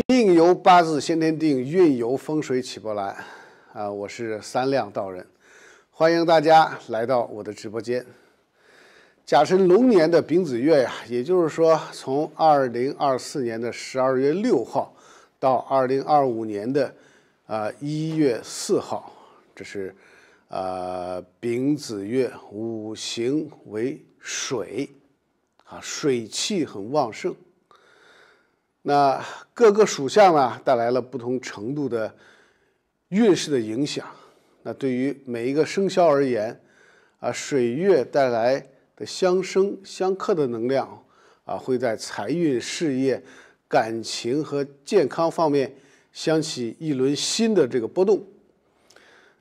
命由八字先天定，运由风水起波澜。我是三亮道人，欢迎大家来到我的直播间。甲辰龙年的丙子月呀，也就是说，从2024年的12月6号到2025年的1月4号，这是丙子月，五行为水，水气很旺盛。那各个属相呢，带来了不同程度的运势的影响。那对于每一个生肖而言，水月带来的相生相克的能量会在财运、事业、感情和健康方面掀起一轮新的这个波动。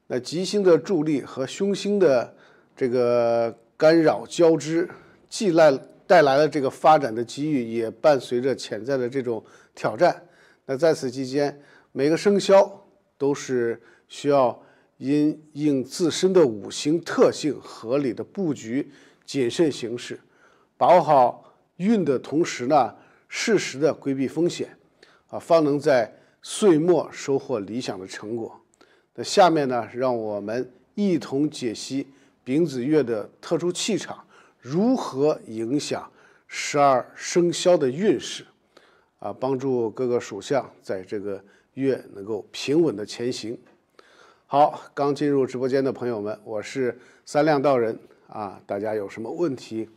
那吉星的助力和凶星的这个干扰交织，既带来了这个发展的机遇，也伴随着潜在的这种挑战。那在此期间，每个生肖都是需要因应自身的五行特性，合理的布局，谨慎行事，把握好运的同时呢，适时的规避风险，方能在岁末收获理想的成果。那下面呢，让我们一同解析丙子月的特殊气场如何影响12生肖的运势，帮助各个属相在这个月能够平稳的前行。好，刚进入直播间的朋友们，我是三亮道人大家有什么问题，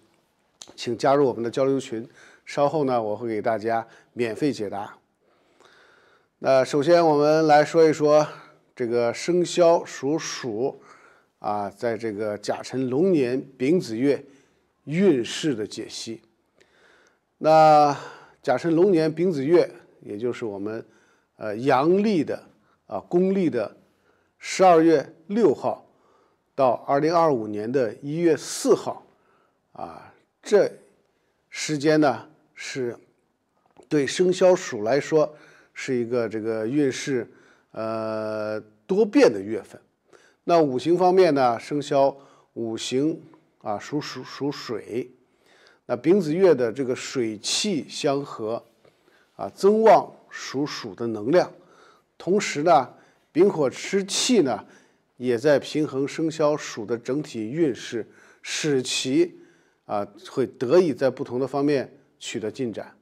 请加入我们的交流群，稍后呢我会给大家免费解答。那首先我们来说一说这个生肖属鼠在这个甲辰龙年丙子月运势的解析。那甲辰龙年丙子月，也就是我们阳历的公历的12月6号到2025年的1月4号这时间呢是对生肖鼠来说是一个这个运势多变的月份。那五行方面呢，生肖五行属水，那丙子月的这个水气相合增旺属鼠的能量，同时呢丙火吃气呢也在平衡生肖鼠的整体运势，使其会得以在不同的方面取得进展。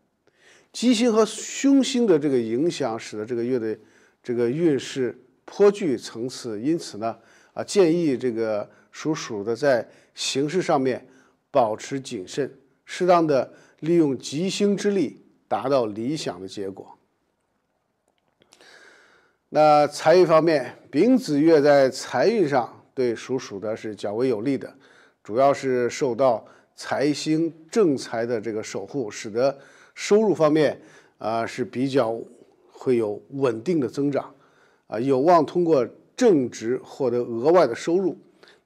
吉星和凶星的这个影响，使得这个月的这个运势颇具层次，因此呢建议这个属鼠的在行事上面保持谨慎，适当的利用吉星之力，达到理想的结果。那财运方面，丙子月在财运上对属鼠的是较为有利的，主要是受到财星正财的这个守护，使得收入方面是比较会有稳定的增长有望通过正职获得额外的收入。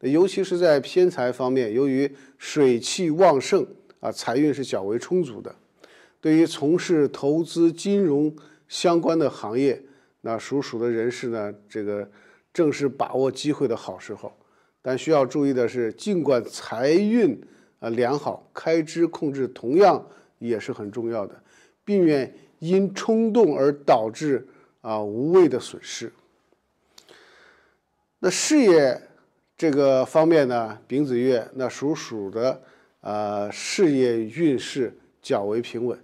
尤其是在偏财方面，由于水气旺盛财运是较为充足的。对于从事投资金融相关的行业，那属鼠的人士呢，这个正是把握机会的好时候。但需要注意的是，尽管财运良好，开支控制同样也是很重要的，避免因冲动而导致无谓的损失。那事业这个方面呢，丙子月那属鼠的事业运势较为平稳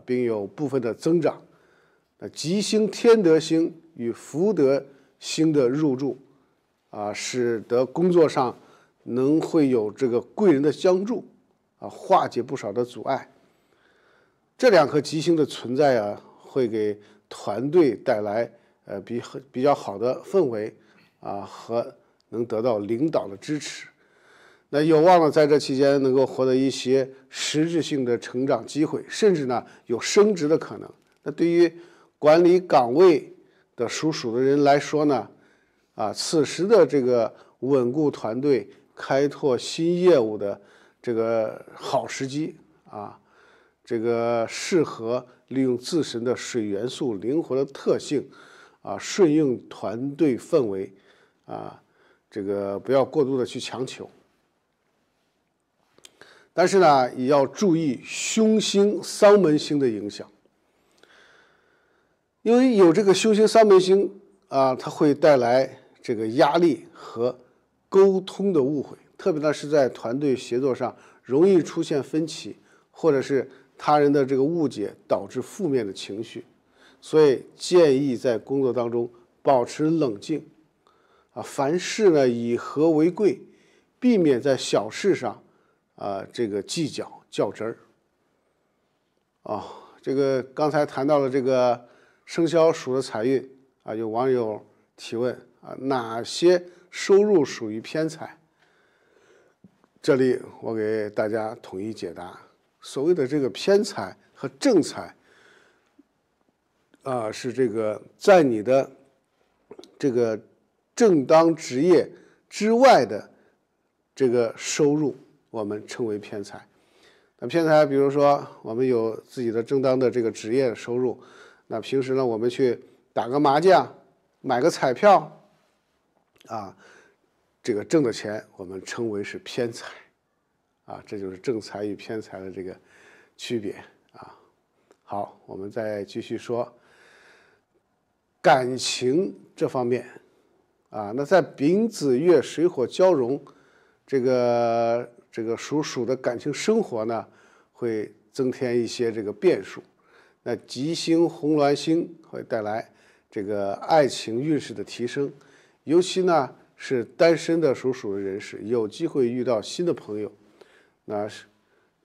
并有部分的增长。那吉星天德星与福德星的入驻使得工作上会有这个贵人的相助化解不少的阻碍。这两颗吉星的存在会给团队带来比较好的氛围和能得到领导的支持。那有望呢在这期间能够获得一些实质性的成长机会，甚至呢有升职的可能。那对于管理岗位的属鼠的人来说呢此时的这个稳固团队、开拓新业务的这个好时机这个适合利用自身的水元素灵活的特性顺应团队氛围这个不要过度的去强求。但是呢，也要注意凶星、丧门星的影响。因为有这个凶星三门星啊，它会带来这个压力和沟通的误会，特别呢是在团队协作上容易出现分歧，或者是他人的这个误解导致负面的情绪，所以建议在工作当中保持冷静啊，凡事呢以和为贵，避免在小事上这个计较较真儿。这个刚才谈到了这个生肖属的财运啊，有网友提问啊，哪些收入属于偏财？这里我给大家统一解答。所谓的这个偏财和正财啊，是这个在你的这个正当职业之外的这个收入，我们称为偏财。那偏财，比如说我们有自己的正当的这个职业收入，那平时呢我们去打个麻将、买个彩票啊，这个挣的钱我们称为是偏财啊，这就是正财与偏财的这个区别啊。好，我们再继续说感情这方面啊，那在丙子月水火交融，这个属鼠的感情生活呢，会增添一些这个变数。那吉星红鸾星会带来这个爱情运势的提升，尤其呢是单身的属鼠的人士，有机会遇到新的朋友，那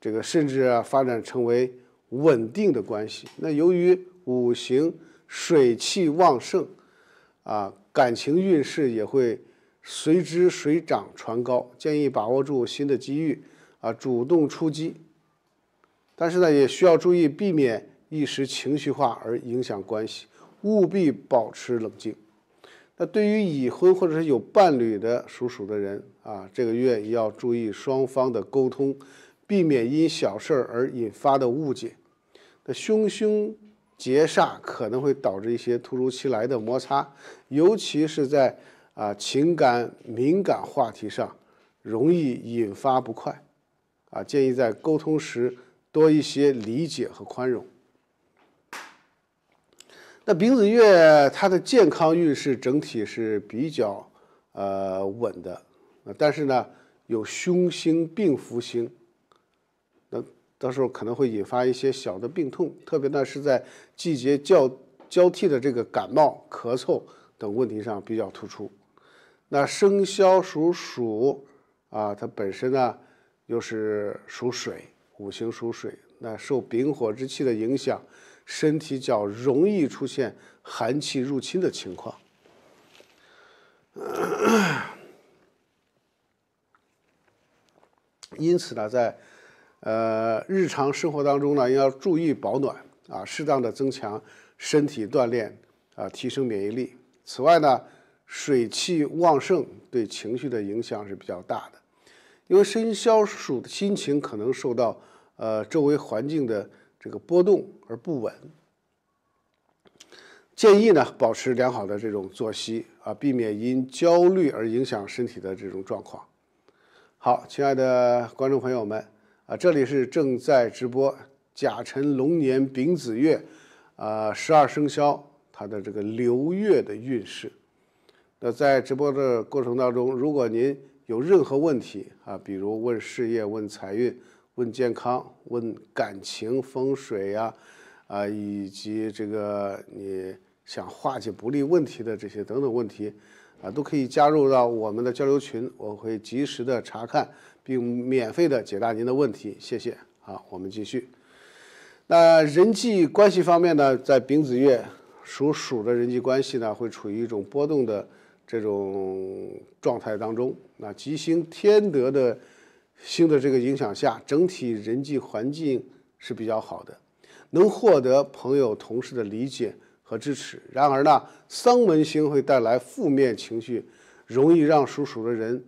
这个甚至发展成为稳定的关系。那由于五行水气旺盛啊，感情运势也会随之水涨船高，建议把握住新的机遇啊，主动出击。但是呢，也需要注意避免一时情绪化而影响关系，务必保持冷静。那对于已婚或者是有伴侣的属鼠的人啊，这个月也要注意双方的沟通，避免因小事而引发的误解。那凶劫煞可能会导致一些突如其来的摩擦，尤其是在情感敏感话题上，容易引发不快啊。建议在沟通时多一些理解和宽容。那丙子月它的健康运势整体是比较稳的，但是呢有凶星并福星，那到时候可能会引发一些小的病痛，特别呢是在季节交替的这个感冒、咳嗽等问题上比较突出。那生肖属鼠啊，它本身呢又是属水，五行属水，那受丙火之气的影响，身体较容易出现寒气入侵的情况。因此呢，在日常生活当中呢，要注意保暖啊，适当的增强身体锻炼啊，提升免疫力。此外呢，水气旺盛对情绪的影响是比较大的，因为生肖属的心情可能受到周围环境的这个波动而不稳。建议呢，保持良好的这种作息啊，避免因焦虑而影响身体的这种状况。好，亲爱的观众朋友们啊，这里是正在直播甲辰龙年丙子月12生肖它的这个流月的运势。那在直播的过程当中，如果您有任何问题啊，比如问事业、问财运、问健康、问感情、风水呀以及这个你想化解不利问题的这些等等问题都可以加入到我们的交流群，我会及时的查看并免费的解答您的问题，谢谢。好，我们继续。那人际关系方面呢，在丙子月属鼠的人际关系呢，会处于一种波动的这种状态当中。那吉星天德的星的这个影响下，整体人际环境是比较好的，能获得朋友、同事的理解和支持。然而呢，丧门星会带来负面情绪，容易让属鼠的人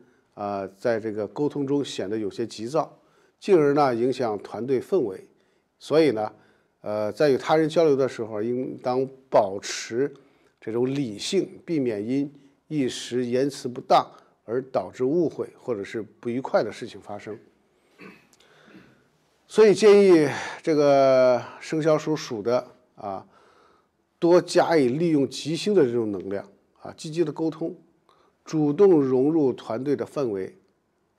在这个沟通中显得有些急躁，进而呢影响团队氛围。所以呢，在与他人交流的时候，应当保持这种理性，避免因一时言辞不当而导致误会或者是不愉快的事情发生。所以建议这个生肖属鼠的多加以利用吉星的这种能量啊，积极的沟通，主动融入团队的氛围。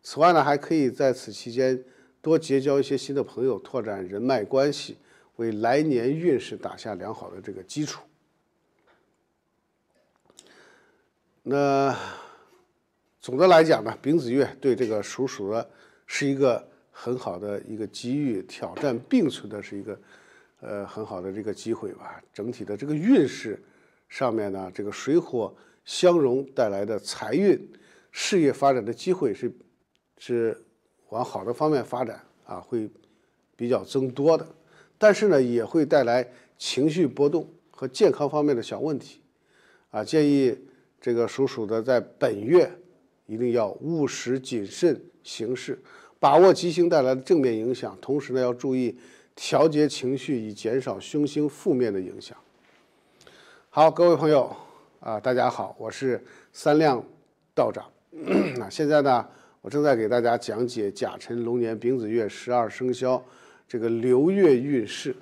此外呢，还可以在此期间多结交一些新的朋友，拓展人脉关系，为来年运势打下良好的这个基础。那总的来讲呢，丙子月对这个属鼠的是一个很好的一个机遇，挑战并存的是一个很好的这个机会吧。整体的这个运势上面呢，这个水火相融带来的财运、事业发展的机会是往好的方面发展啊，会比较增多的。但是呢，也会带来情绪波动和健康方面的小问题啊，建议这个属鼠的在本月一定要务实谨慎行事，把握吉星带来的正面影响，同时呢要注意调节情绪，以减少凶星负面的影响。好，各位朋友啊，大家好，我是三亮道长。那现在呢，我正在给大家讲解甲辰龙年丙子月12生肖这个流月运势，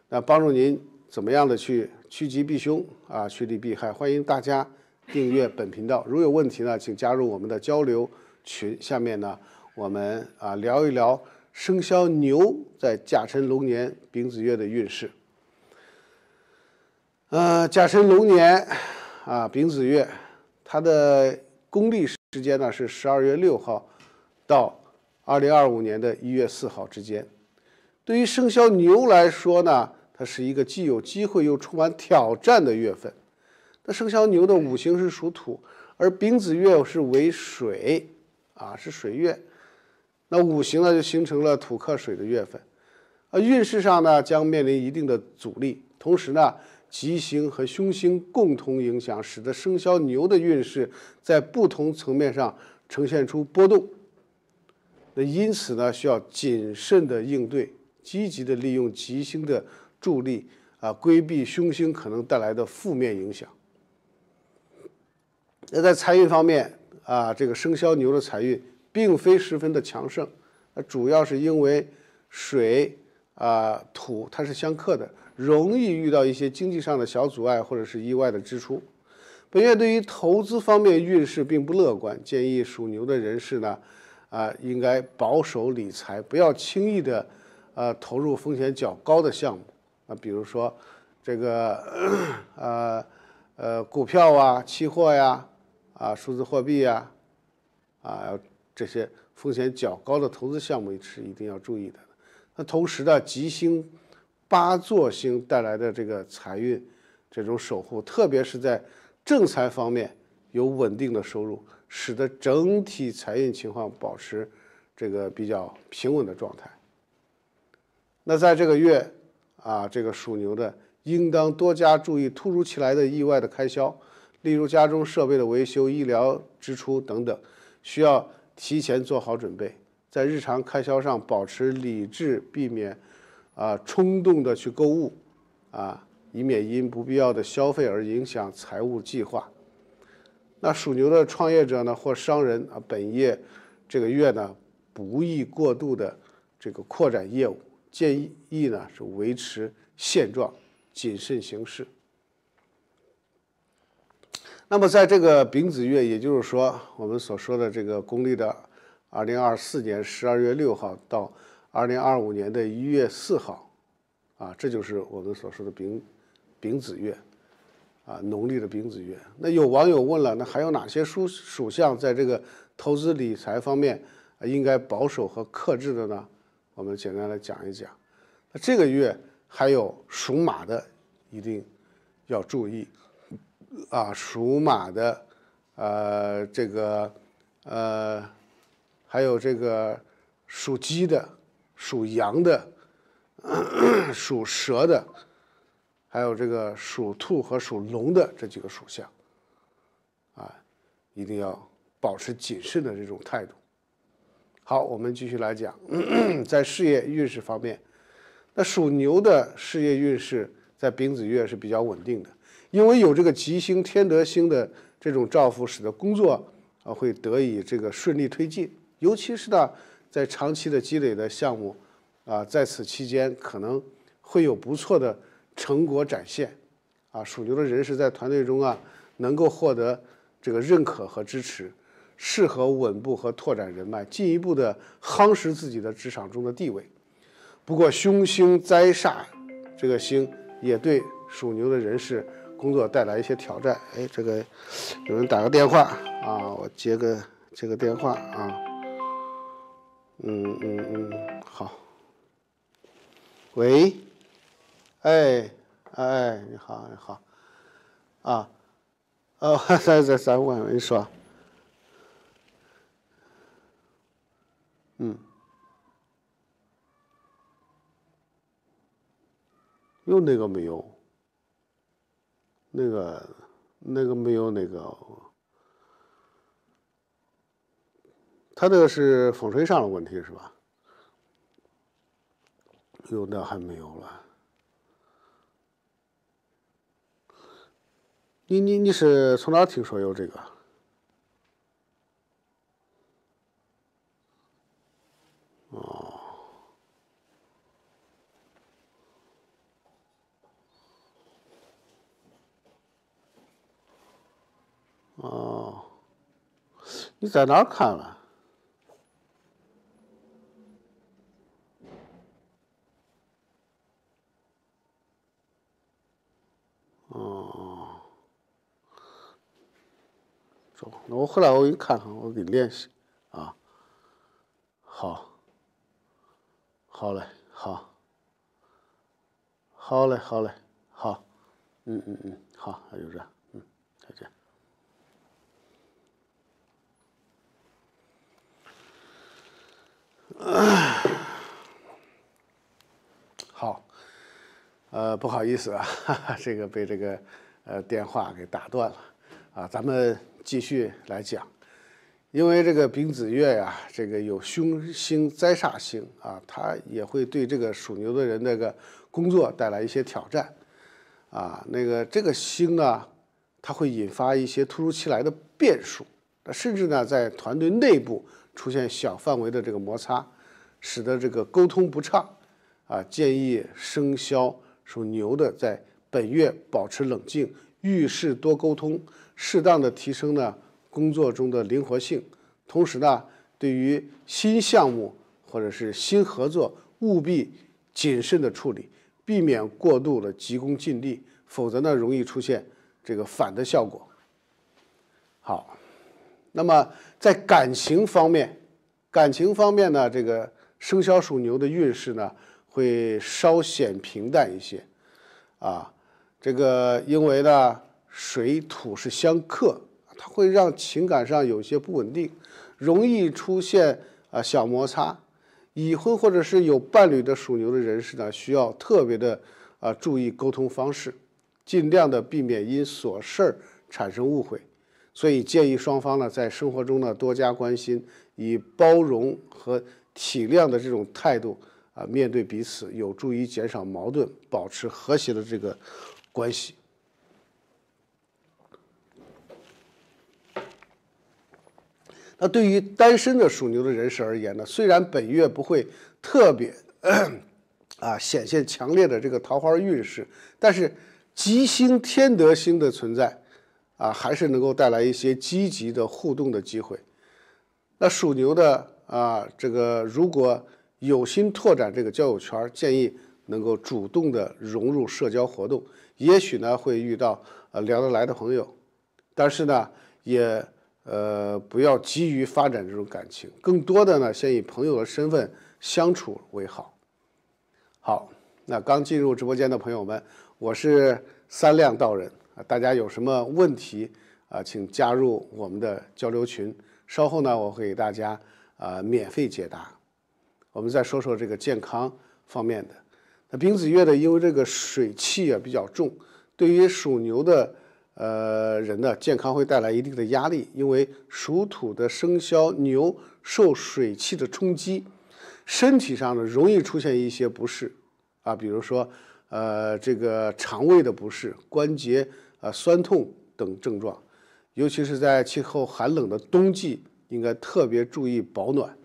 那帮助您怎么样的去趋吉避凶啊，趋利避害。欢迎大家订阅本频道，如有问题呢，请加入我们的交流群。下面呢，我们聊一聊生肖牛在甲辰龙年丙子月的运势。甲辰龙年丙子月，它的公历时间呢是12月6号到2025年的1月4号之间。对于生肖牛来说呢，它是一个既有机会又充满挑战的月份。那生肖牛的五行是属土，而丙子月是为水是水月，那五行呢就形成了土克水的月份。运势上呢将面临一定的阻力，同时呢吉星和凶星共同影响，使得生肖牛的运势在不同层面上呈现出波动。那因此呢，需要谨慎的应对，积极的利用吉星的助力规避凶星可能带来的负面影响。那在财运方面这个生肖牛的财运并非十分的强盛，主要是因为水土它是相克的，容易遇到一些经济上的小阻碍或者是意外的支出。本月对于投资方面运势并不乐观，建议属牛的人士呢应该保守理财，不要轻易的投入风险较高的项目比如说这个股票期货呀数字货币呀这些风险较高的投资项目是一定要注意的。那同时呢，吉星八座星带来的这个财运这种守护，特别是在正财方面有稳定的收入，使得整体财运情况保持这个比较平稳的状态。那在这个月这个属牛的应当多加注意突如其来的意外的开销，例如家中设备的维修、医疗支出等等，需要提前做好准备。在日常开销上保持理智，避免冲动的去购物以免因不必要的消费而影响财务计划。那属牛的创业者呢或商人本月这个月呢不宜过度的这个扩展业务，建议呢是维持现状，谨慎行事。那么在这个丙子月，也就是说我们所说的这个公历的2024年12月6号到2025年的1月4号这就是我们所说的丙子月农历的丙子月。那有网友问了，那还有哪些属相在这个投资理财方面应该保守和克制的呢？我们简单来讲一讲。那这个月还有属马的一定要注意属马的还有这个属鸡的、属羊的、属蛇的，还有这个属兔和属龙的这几个属相一定要保持谨慎的这种态度。好，我们继续来讲在事业运势方面，那属牛的事业运势在丙子月是比较稳定的，因为有这个吉星、天德星的这种照拂，使得工作会得以这个顺利推进。尤其是呢，在长期的积累的项目在此期间可能会有不错的成果展现属牛的人士在团队中能够获得这个认可和支持，适合稳步和拓展人脉，进一步的夯实自己的职场中的地位。不过凶星灾煞这个星也对属牛的人士工作带来一些挑战。这个有人打个电话我接个电话好。喂，你好咱问你说，有那个没有？那个没有那个，他这个是风水上的问题是吧？有的还没有了。你是从哪儿听说有这个？你在哪儿看了？走，那我回来我给你看看，我给你联系好嘞，好嘞，好，好，那就这样，再见。好，不好意思这个被这个电话给打断了咱们继续来讲。因为这个丙子月呀，这个有凶星灾煞星它也会对这个属牛的人那个工作带来一些挑战这个星呢，它会引发一些突如其来的变数，甚至呢在团队内部出现小范围的这个摩擦，使得这个沟通不畅建议生肖属牛的在本月保持冷静，遇事多沟通，适当的提升呢工作中的灵活性。同时呢，对于新项目或者是新合作，务必谨慎的处理，避免过度的急功近利，否则呢容易出现这个反的效果。好，那么在感情方面呢，这个生肖属牛的运势呢会稍显平淡一些这个因为呢水土是相克，它会让情感上有些不稳定，容易出现小摩擦。已婚或者是有伴侣的属牛的人士呢，需要特别的注意沟通方式，尽量的避免因琐事产生误会。所以建议双方呢在生活中呢多加关心，以包容和体谅的这种态度面对彼此，有助于减少矛盾，保持和谐的这个关系。那对于单身的属牛的人士而言呢，虽然本月不会特别显现强烈的这个桃花运势，但是吉星天德星的存在还是能够带来一些积极的互动的机会。那属牛的这个如果有心拓展这个交友圈，建议能够主动的融入社交活动，也许呢会遇到聊得来的朋友，但是呢也不要急于发展这种感情，更多的呢先以朋友的身份相处为好。好，那刚进入直播间的朋友们，我是三亮道人大家有什么问题请加入我们的交流群，稍后呢我会给大家免费解答。我们再说说这个健康方面的。那丙子月的，因为这个水气比较重，对于属牛的人呢，健康会带来一定的压力，因为属土的生肖牛受水气的冲击，身体上呢容易出现一些不适比如说这个肠胃的不适、关节酸痛等症状，尤其是在气候寒冷的冬季，应该特别注意保暖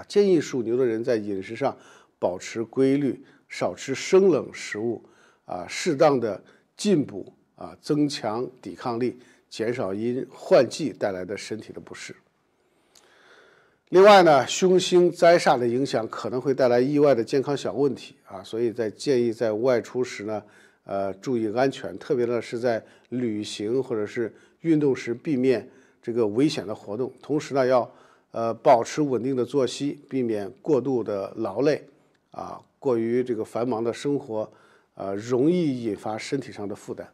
建议属牛的人在饮食上保持规律，少吃生冷食物适当的进补增强抵抗力，减少因换季带来的身体的不适。另外呢，凶星灾煞的影响可能会带来意外的健康小问题所以建议在外出时呢，注意安全，特别呢是在旅行或者是运动时避免这个危险的活动，同时呢要保持稳定的作息，避免过度的劳累过于这个繁忙的生活容易引发身体上的负担。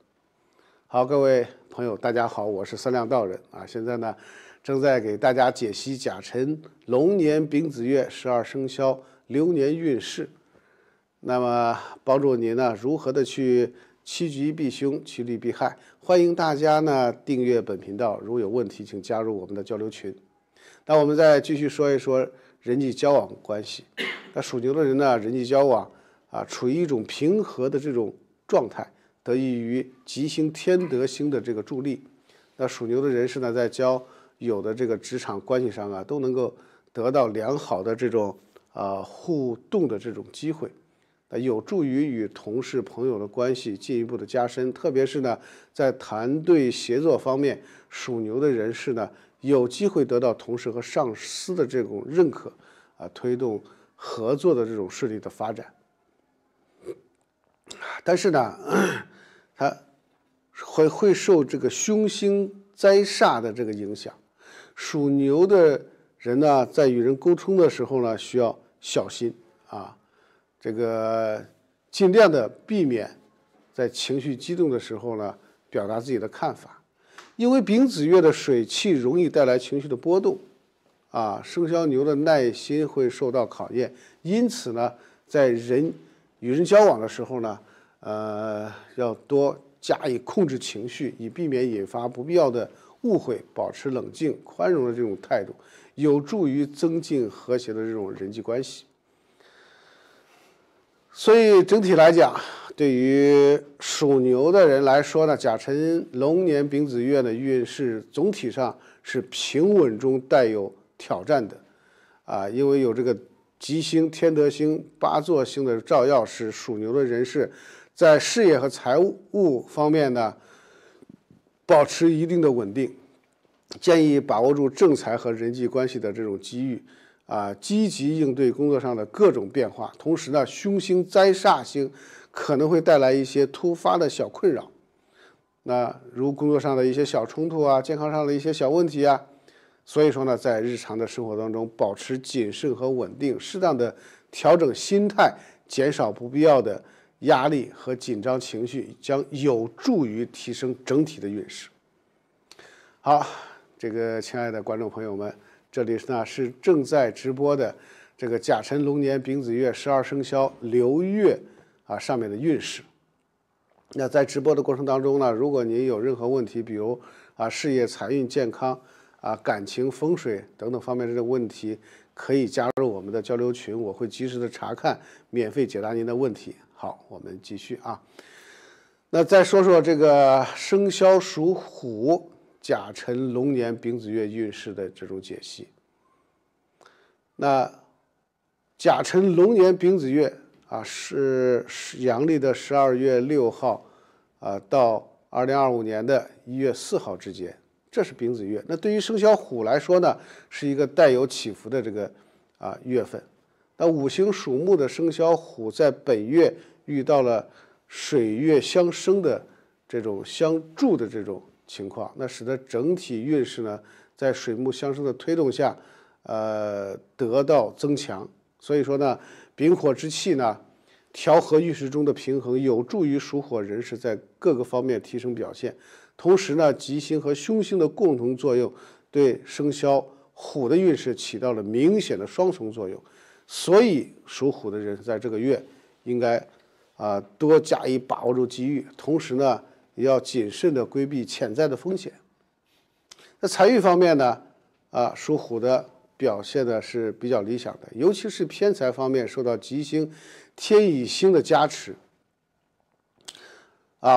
好，各位朋友，大家好，我是三亮道人现在呢正在给大家解析甲辰龙年丙子月12生肖流年运势，那么帮助您呢如何的去趋吉避凶，趋利避害。欢迎大家呢订阅本频道，如有问题请加入我们的交流群。那我们再继续说一说人际交往关系。那属牛的人呢，人际交往处于一种平和的这种状态，得益于吉星天德星的这个助力。那属牛的人士呢，在交友的这个职场关系上都能够得到良好的这种互动的这种机会，有助于与同事朋友的关系进一步的加深。特别是呢，在团队协作方面，属牛的人士呢有机会得到同事和上司的这种认可推动合作的这种顺利的发展。但是呢，他会受这个凶星灾煞的这个影响。属牛的人呢，在与人沟通的时候呢，需要小心这个尽量的避免在情绪激动的时候呢，表达自己的看法。因为丙子月的水气容易带来情绪的波动生肖牛的耐心会受到考验，因此呢，在与人交往的时候呢，要多加以控制情绪，以避免引发不必要的误会，保持冷静宽容的这种态度，有助于增进和谐的这种人际关系。所以整体来讲，对于属牛的人来说呢，甲辰龙年丙子月的运势总体上是平稳中带有挑战的因为有这个吉星天德星八座星的照耀，使属牛的人士在事业和财务方面呢保持一定的稳定。建议把握住正财和人际关系的这种机遇积极应对工作上的各种变化。同时呢，凶星灾煞星可能会带来一些突发的小困扰，那如工作上的一些小冲突健康上的一些小问题所以说呢，在日常的生活当中保持谨慎和稳定，适当的调整心态，减少不必要的压力和紧张情绪，将有助于提升整体的运势。好，这个亲爱的观众朋友们，这里呢是正在直播的这个甲辰龙年丙子月12生肖流月上面的运势。那在直播的过程当中呢，如果您有任何问题，比如事业、财运、健康感情、风水等等方面的问题，可以加入我们的交流群，我会及时的查看，免费解答您的问题。好，我们继续那再说说这个生肖属虎甲辰龙年丙子月运势的这种解析。那甲辰龙年丙子月是阳历的12月6号到2025年的1月4号之间，这是丙子月。那对于生肖虎来说呢，是一个带有起伏的这个月份。那五行属木的生肖虎在本月遇到了水月相生的这种相助的这种情况，那使得整体运势呢在水木相生的推动下得到增强。所以说呢，丙火之气呢调和运势中的平衡，有助于属火人士在各个方面提升表现。同时呢，吉星和凶星的共同作用对生肖虎的运势起到了明显的双重作用。所以属虎的人在这个月应该多加以把握住机遇，同时呢也要谨慎的规避潜在的风险。那财运方面呢属虎的表现的是比较理想的，尤其是偏财方面受到吉星天乙星的加持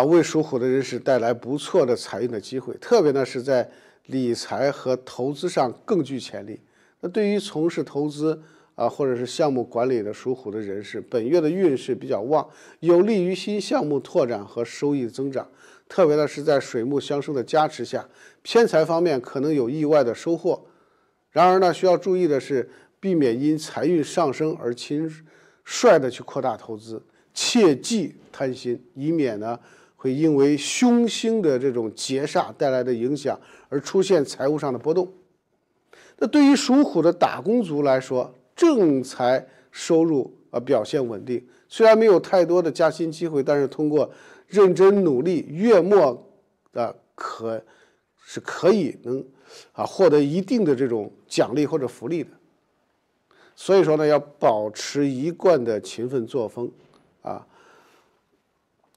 为属虎的人士带来不错的财运的机会，特别呢是在理财和投资上更具潜力。那对于从事投资或者是项目管理的属虎的人士，本月的运势比较旺，有利于新项目拓展和收益增长。特别的是在水木相生的加持下，偏财方面可能有意外的收获。然而呢，需要注意的是，避免因财运上升而轻率的去扩大投资，切忌贪心，以免呢会因为凶星的这种劫煞带来的影响而出现财务上的波动。那对于属虎的打工族来说，正财收入表现稳定，虽然没有太多的加薪机会，但是通过认真努力，月末可以能获得一定的这种奖励或者福利的。所以说呢，要保持一贯的勤奋作风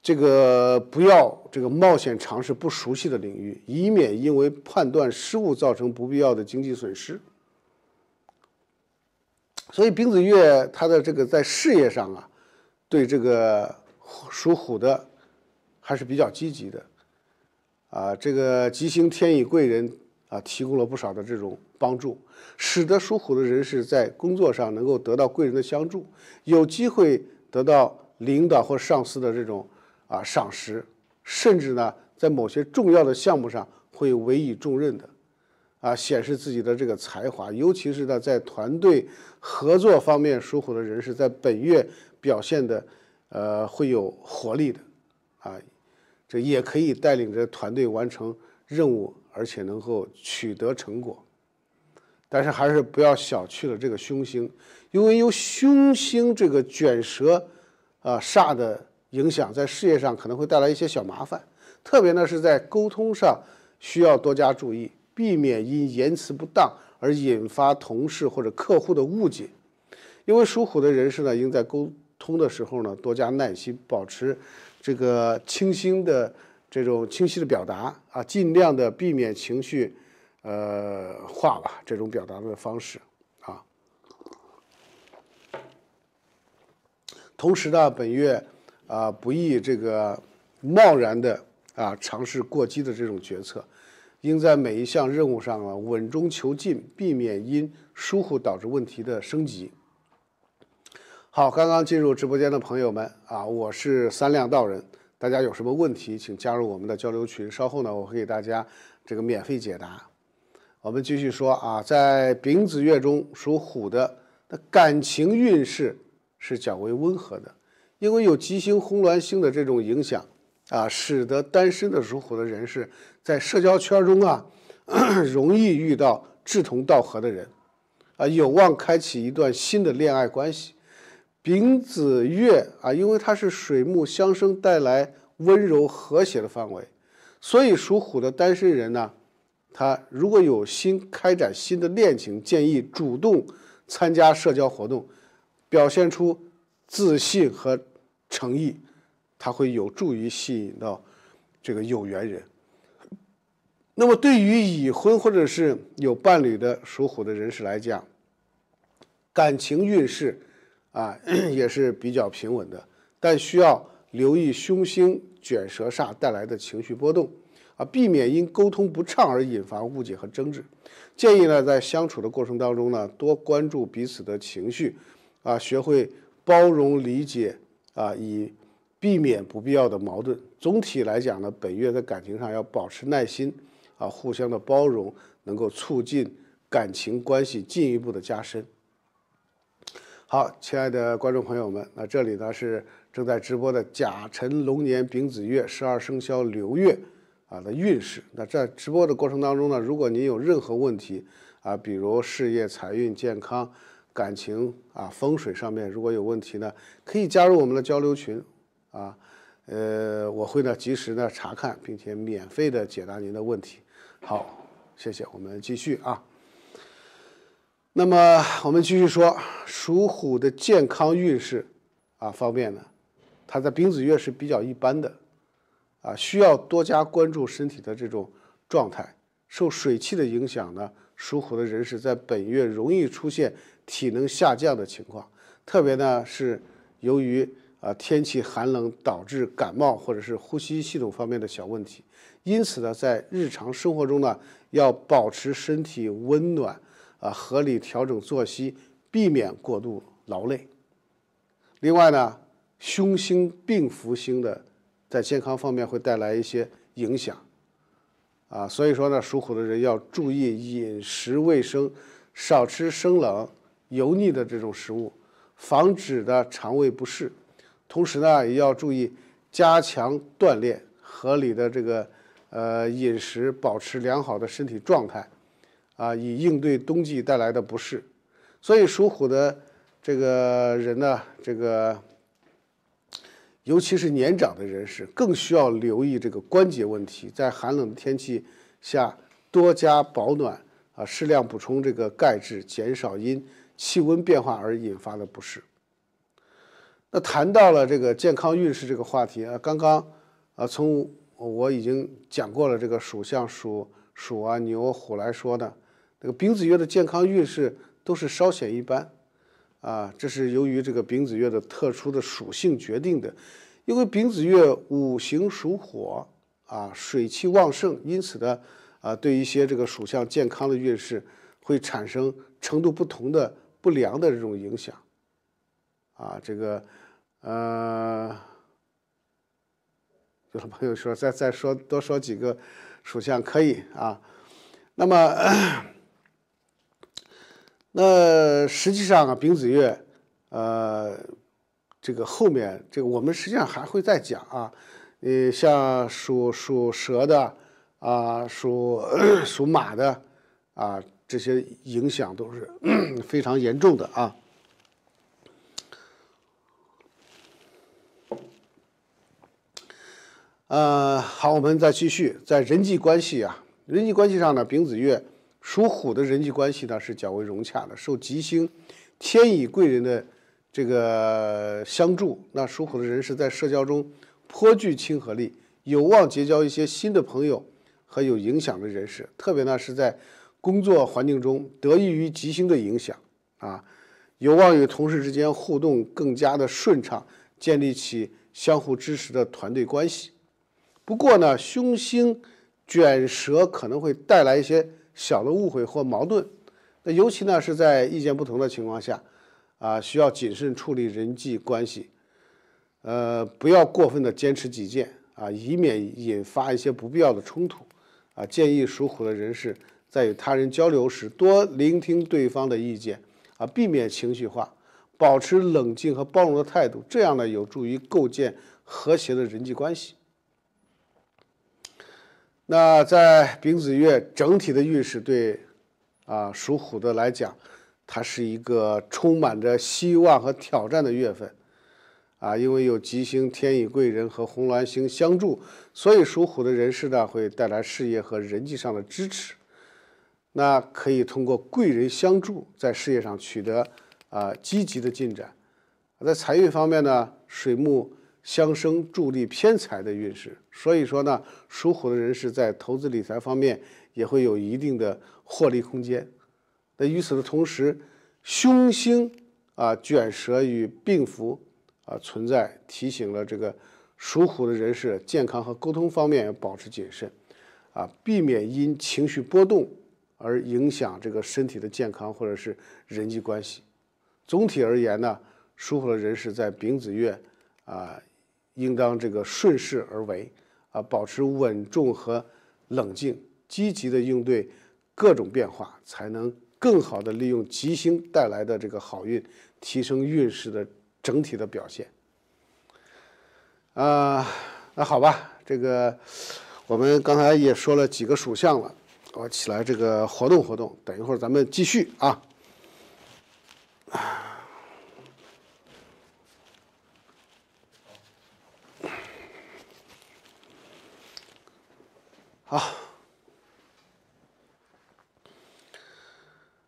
这个不要冒险尝试不熟悉的领域，以免因为判断失误造成不必要的经济损失。所以丙子月它的在事业上对这个属虎的还是比较积极的这个吉星天乙贵人提供了不少的这种帮助，使得属虎的人士在工作上能够得到贵人的相助，有机会得到领导或上司的这种赏识，甚至呢在某些重要的项目上会委以重任的显示自己的这个才华。尤其是呢在团队合作方面，属虎的人士在本月表现的会有活力的这也可以带领着团队完成任务，而且能够取得成果。但是还是不要小觑了这个凶星，因为由凶星这个卷舌煞的影响，在事业上可能会带来一些小麻烦，特别呢是在沟通上需要多加注意，避免因言辞不当而引发同事或者客户的误解。因为属虎的人士呢，应在沟通的时候呢多加耐心，保持这个清晰的表达尽量的避免情绪化吧这种表达的方式同时呢，本月不宜贸然的尝试过激的这种决策，应在每一项任务上稳中求进，避免因疏忽导致问题的升级。好，刚刚进入直播间的朋友们我是三亮道人，大家有什么问题请加入我们的交流群，稍后呢我会给大家免费解答。我们继续说在丙子月中，属虎的感情运势是较为温和的，因为有吉星红鸾星的这种影响使得单身的属虎的人士在社交圈中容易遇到志同道合的人有望开启一段新的恋爱关系。丙子月因为它是水木相生，带来温柔和谐的范围，所以属虎的单身人呢，他如果有心开展新的恋情，建议主动参加社交活动，表现出自信和诚意，它会有助于吸引到有缘人。那么对于已婚或者是有伴侣的属虎的人士来讲，感情运势也是比较平稳的，但需要留意凶星卷舌煞带来的情绪波动避免因沟通不畅而引发误解和争执。建议呢，在相处的过程当中呢，多关注彼此的情绪学会包容理解以避免不必要的矛盾。总体来讲呢，本月在感情上要保持耐心互相的包容，能够促进感情关系进一步的加深。好，亲爱的观众朋友们，那这里呢是正在直播的甲辰龙年丙子月12生肖流月的运势。那在直播的过程当中呢，如果您有任何问题比如事业、财运、健康、感情风水上面如果有问题呢，可以加入我们的交流群我会呢及时的查看，并且免费的解答您的问题。好，谢谢，我们继续那么我们继续说属虎的健康运势方面呢，它在丙子月是比较一般的需要多加关注身体的这种状态。受水气的影响呢，属虎的人士在本月容易出现体能下降的情况，特别呢是由于天气寒冷导致感冒或者是呼吸系统方面的小问题。因此呢，在日常生活中呢，要保持身体温暖合理调整作息，避免过度劳累。另外呢，凶星并福星的在健康方面会带来一些影响所以说呢，属虎的人要注意饮食卫生，少吃生冷、油腻的这种食物，防止的肠胃不适。同时呢，也要注意加强锻炼，合理的这个饮食，保持良好的身体状态以应对冬季带来的不适。所以属虎的这个人呢，尤其是年长的人士，更需要留意这个关节问题，在寒冷的天气下多加保暖适量补充这个钙质，减少因气温变化而引发的不适。那谈到了这个健康运势这个话题刚刚从我已经讲过了这个属相属牛虎来说呢，这个丙子月的健康运势都是稍显一般这是由于这个丙子月的特殊的属性决定的。因为丙子月五行属火水气旺盛，因此呢对一些这个属相健康的运势会产生程度不同的不良的这种影响有的朋友说再多说几个属相可以那么那实际上丙子月这个后面我们实际上还会再讲像属蛇的属马的这些影响都是非常严重的好，我们再继续，在人际关系人际关系上呢，丙子月属虎的人际关系呢是较为融洽的，受吉星天乙贵人的这个相助，那属虎的人是在社交中颇具亲和力，有望结交一些新的朋友和有影响的人士，特别呢是在工作环境中得益于吉星的影响有望与同事之间互动更加的顺畅，建立起相互支持的团队关系。不过呢，凶星卷舌可能会带来一些小的误会或矛盾，那尤其呢是在意见不同的情况下需要谨慎处理人际关系，不要过分的坚持己见以免引发一些不必要的冲突建议属虎的人士在与他人交流时多聆听对方的意见避免情绪化，保持冷静和包容的态度，这样呢有助于构建和谐的人际关系。那在丙子月整体的运势对属虎的来讲，它是一个充满着希望和挑战的月份因为有吉星天乙贵人和红鸾星相助，所以属虎的人士呢会带来事业和人际上的支持，那可以通过贵人相助在事业上取得积极的进展。在财运方面呢，水木相生助力偏财的运势，所以说呢，属虎的人士在投资理财方面也会有一定的获利空间。那与此的同时，凶星卷舌与病符存在，提醒了这个属虎的人士健康和沟通方面要保持谨慎避免因情绪波动而影响这个身体的健康或者是人际关系。总体而言呢，属虎的人士在丙子月应当这个顺势而为保持稳重和冷静，积极的应对各种变化，才能更好的利用吉星带来的这个好运，提升运势的整体的表现那好吧，这个我们刚才也说了几个属相了，我起来这个活动活动，等一会儿咱们继续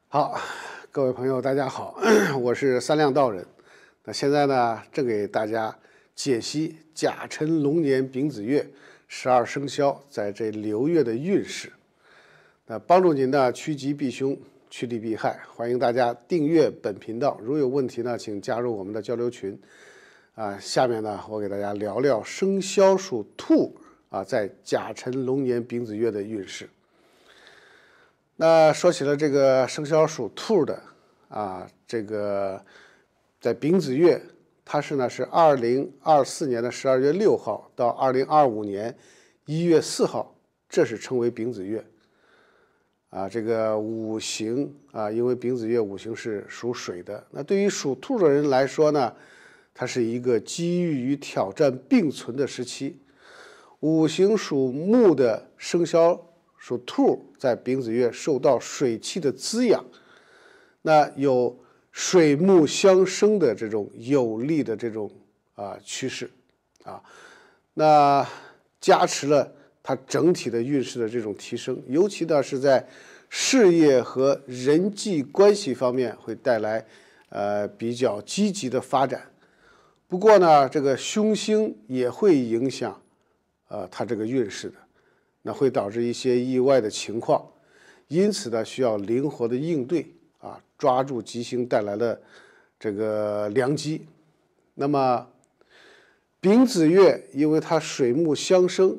好，各位朋友大家好，我是三亮道人。那现在呢正给大家解析甲辰龙年丙子月12生肖在这流月的运势，那帮助您呢趋吉避凶，趋利避害。欢迎大家订阅本频道，如有问题呢请加入我们的交流群下面呢我给大家聊聊生肖属兔在甲辰龙年丙子月的运势。那说起了这个生肖属兔的这个在丙子月，它是2024年的12月6号到2025年1月4号，这是称为丙子月。这个五行因为丙子月五行是属水的，那对于属兔的人来说呢，它是一个机遇与挑战并存的时期。五行属木的生肖属兔，在丙子月受到水气的滋养，那有水木相生的这种有利的这种趋势那加持了它整体的运势的这种提升，尤其呢是在事业和人际关系方面会带来比较积极的发展。不过呢，这个凶星也会影响它这个运势的，那会导致一些意外的情况，因此呢需要灵活的应对抓住吉星带来的这个良机。那么丙子月因为它水木相生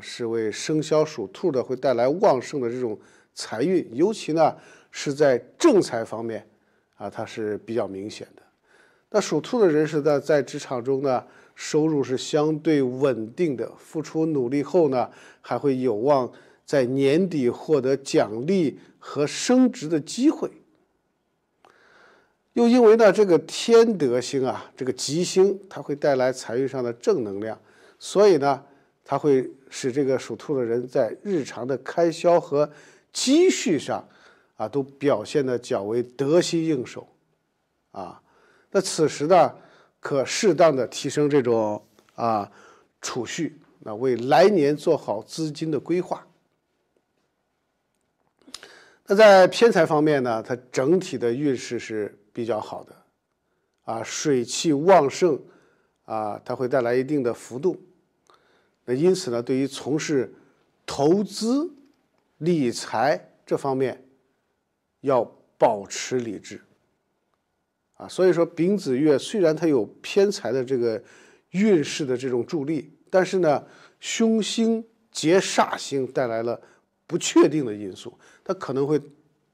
是为生肖属兔的会带来旺盛的这种财运，尤其呢是在正财方面它是比较明显的。那属兔的人士呢，在职场中呢，收入是相对稳定的，付出努力后呢，还会有望在年底获得奖励和升职的机会。又因为呢，这个天德星这个吉星，它会带来财运上的正能量，所以呢，它会使这个属兔的人在日常的开销和积蓄上都表现得较为得心应手那此时呢，可适当的提升这种储蓄，为来年做好资金的规划。那在偏财方面呢，它整体的运势是比较好的水气旺盛它会带来一定的浮动。那因此呢，对于从事投资理财这方面要保持理智所以说丙子月虽然它有偏财的这个运势的这种助力，但是呢，凶星劫煞星带来了不确定的因素，它可能会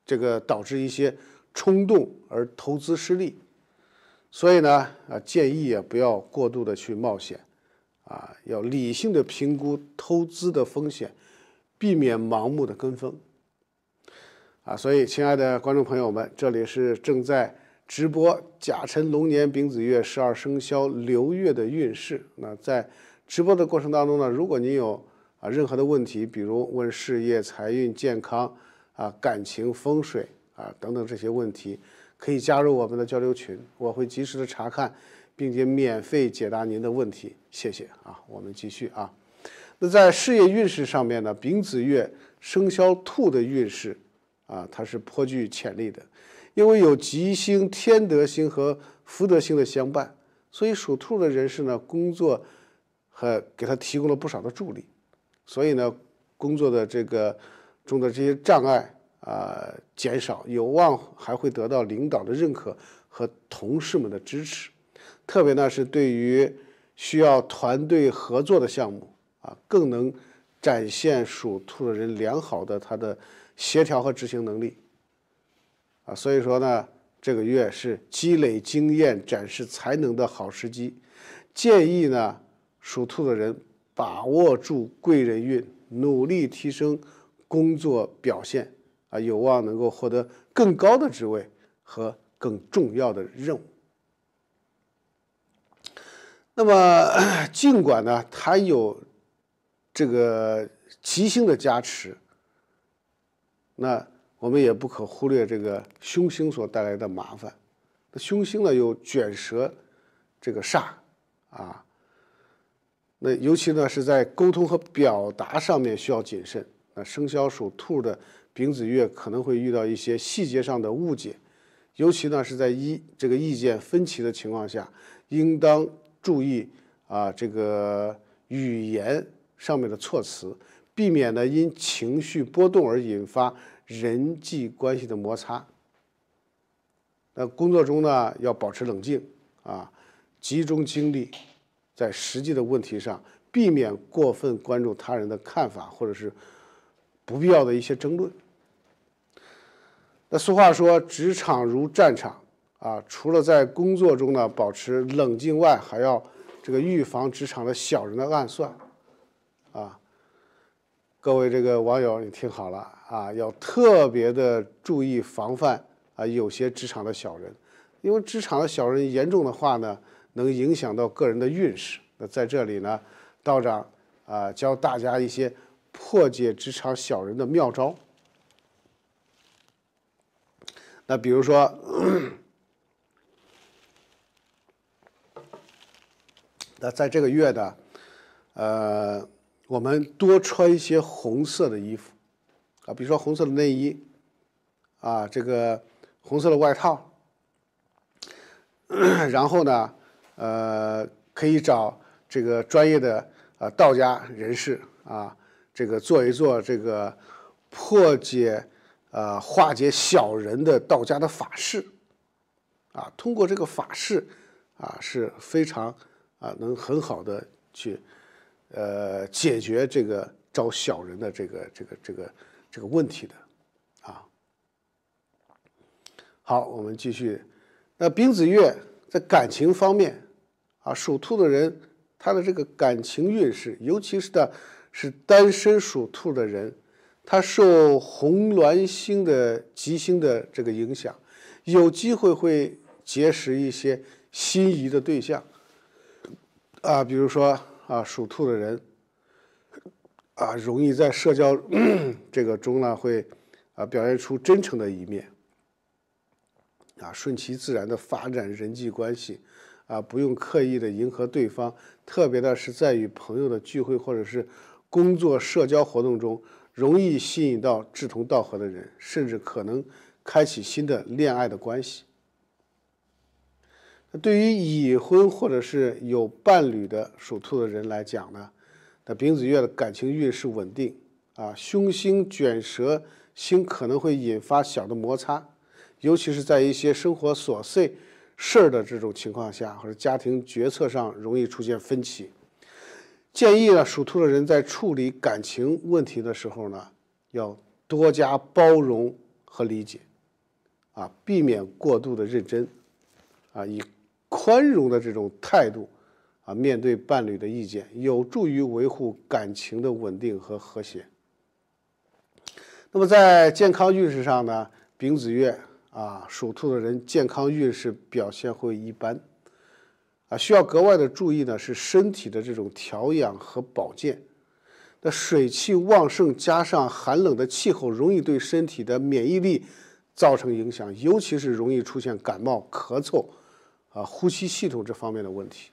这个导致一些冲动而投资失利。所以呢建议也不要过度的去冒险要理性的评估投资的风险，避免盲目的跟风所以亲爱的观众朋友们，这里是正在直播甲辰龙年丙子月12生肖流月的运势。那在直播的过程当中呢，如果您有任何的问题，比如问事业、财运、健康感情、风水等等这些问题，可以加入我们的交流群，我会及时的查看，并且免费解答您的问题。谢谢我们继续那在事业运势上面呢，丙子月生肖兔的运势它是颇具潜力的，因为有吉星、天德星和福德星的相伴，所以属兔的人士呢，工作给他提供了不少的助力，所以呢，工作的中的这些障碍减少，有望还会得到领导的认可和同事们的支持。特别呢是对于需要团队合作的项目更能展现属兔的人良好的他的协调和执行能力所以说呢，这个月是积累经验、展示才能的好时机。建议呢，属兔的人把握住贵人运，努力提升工作表现有望能够获得更高的职位和更重要的任务。那么尽管呢，它有这个吉星的加持，那我们也不可忽略这个凶星所带来的麻烦。那凶星呢有卷舌这个煞那尤其呢是在沟通和表达上面需要谨慎。那生肖属兔的丙子月可能会遇到一些细节上的误解，尤其呢是在这个意见分歧的情况下，应当注意这个语言上面的措辞，避免呢因情绪波动而引发人际关系的摩擦。那工作中呢要保持冷静集中精力在实际的问题上，避免过分关注他人的看法或者是不必要的一些争论。那俗话说，职场如战场啊，除了在工作中呢保持冷静外，还要这个预防职场的小人的暗算啊。各位这个网友，你听好了啊，要特别的注意防范啊，有些职场的小人，因为职场的小人严重的话呢，能影响到个人的运势。那在这里呢，道长啊教大家一些破解职场小人的妙招。那比如说，那在这个月呢，我们多穿一些红色的衣服啊，比如说红色的内衣啊，这个红色的外套，然后呢，可以找这个专业的道家人士啊，这个做一做这个破解化解小人的道家的法事啊，通过这个法事啊是非常能很好的去解决这个招小人的这个问题的啊。好，我们继续。那丙子月在感情方面啊，属兔的人他的这个感情运势，尤其是单身属兔的人，他受红鸾星的吉星的这个影响，有机会会结识一些心仪的对象啊，比如说啊，属兔的人啊，容易在社交这个中呢，会表现出真诚的一面啊，顺其自然的发展人际关系啊，不用刻意的迎合对方，特别的是在与朋友的聚会或者是工作社交活动中，容易吸引到志同道合的人，甚至可能开启新的恋爱的关系。那对于已婚或者是有伴侣的属兔的人来讲呢，那丙子月的感情运势稳定啊，凶星卷舌星可能会引发小的摩擦，尤其是在一些生活琐碎事儿的这种情况下，或者家庭决策上容易出现分歧。建议呢，属兔的人在处理感情问题的时候呢，要多加包容和理解啊，避免过度的认真啊，以宽容的这种态度啊，面对伴侣的意见，有助于维护感情的稳定和和谐。那么在健康运势上呢，丙子月啊，属兔的人健康运势表现会一般啊，需要格外的注意呢是身体的这种调养和保健。那水气旺盛加上寒冷的气候，容易对身体的免疫力造成影响，尤其是容易出现感冒、咳嗽啊、呼吸系统这方面的问题。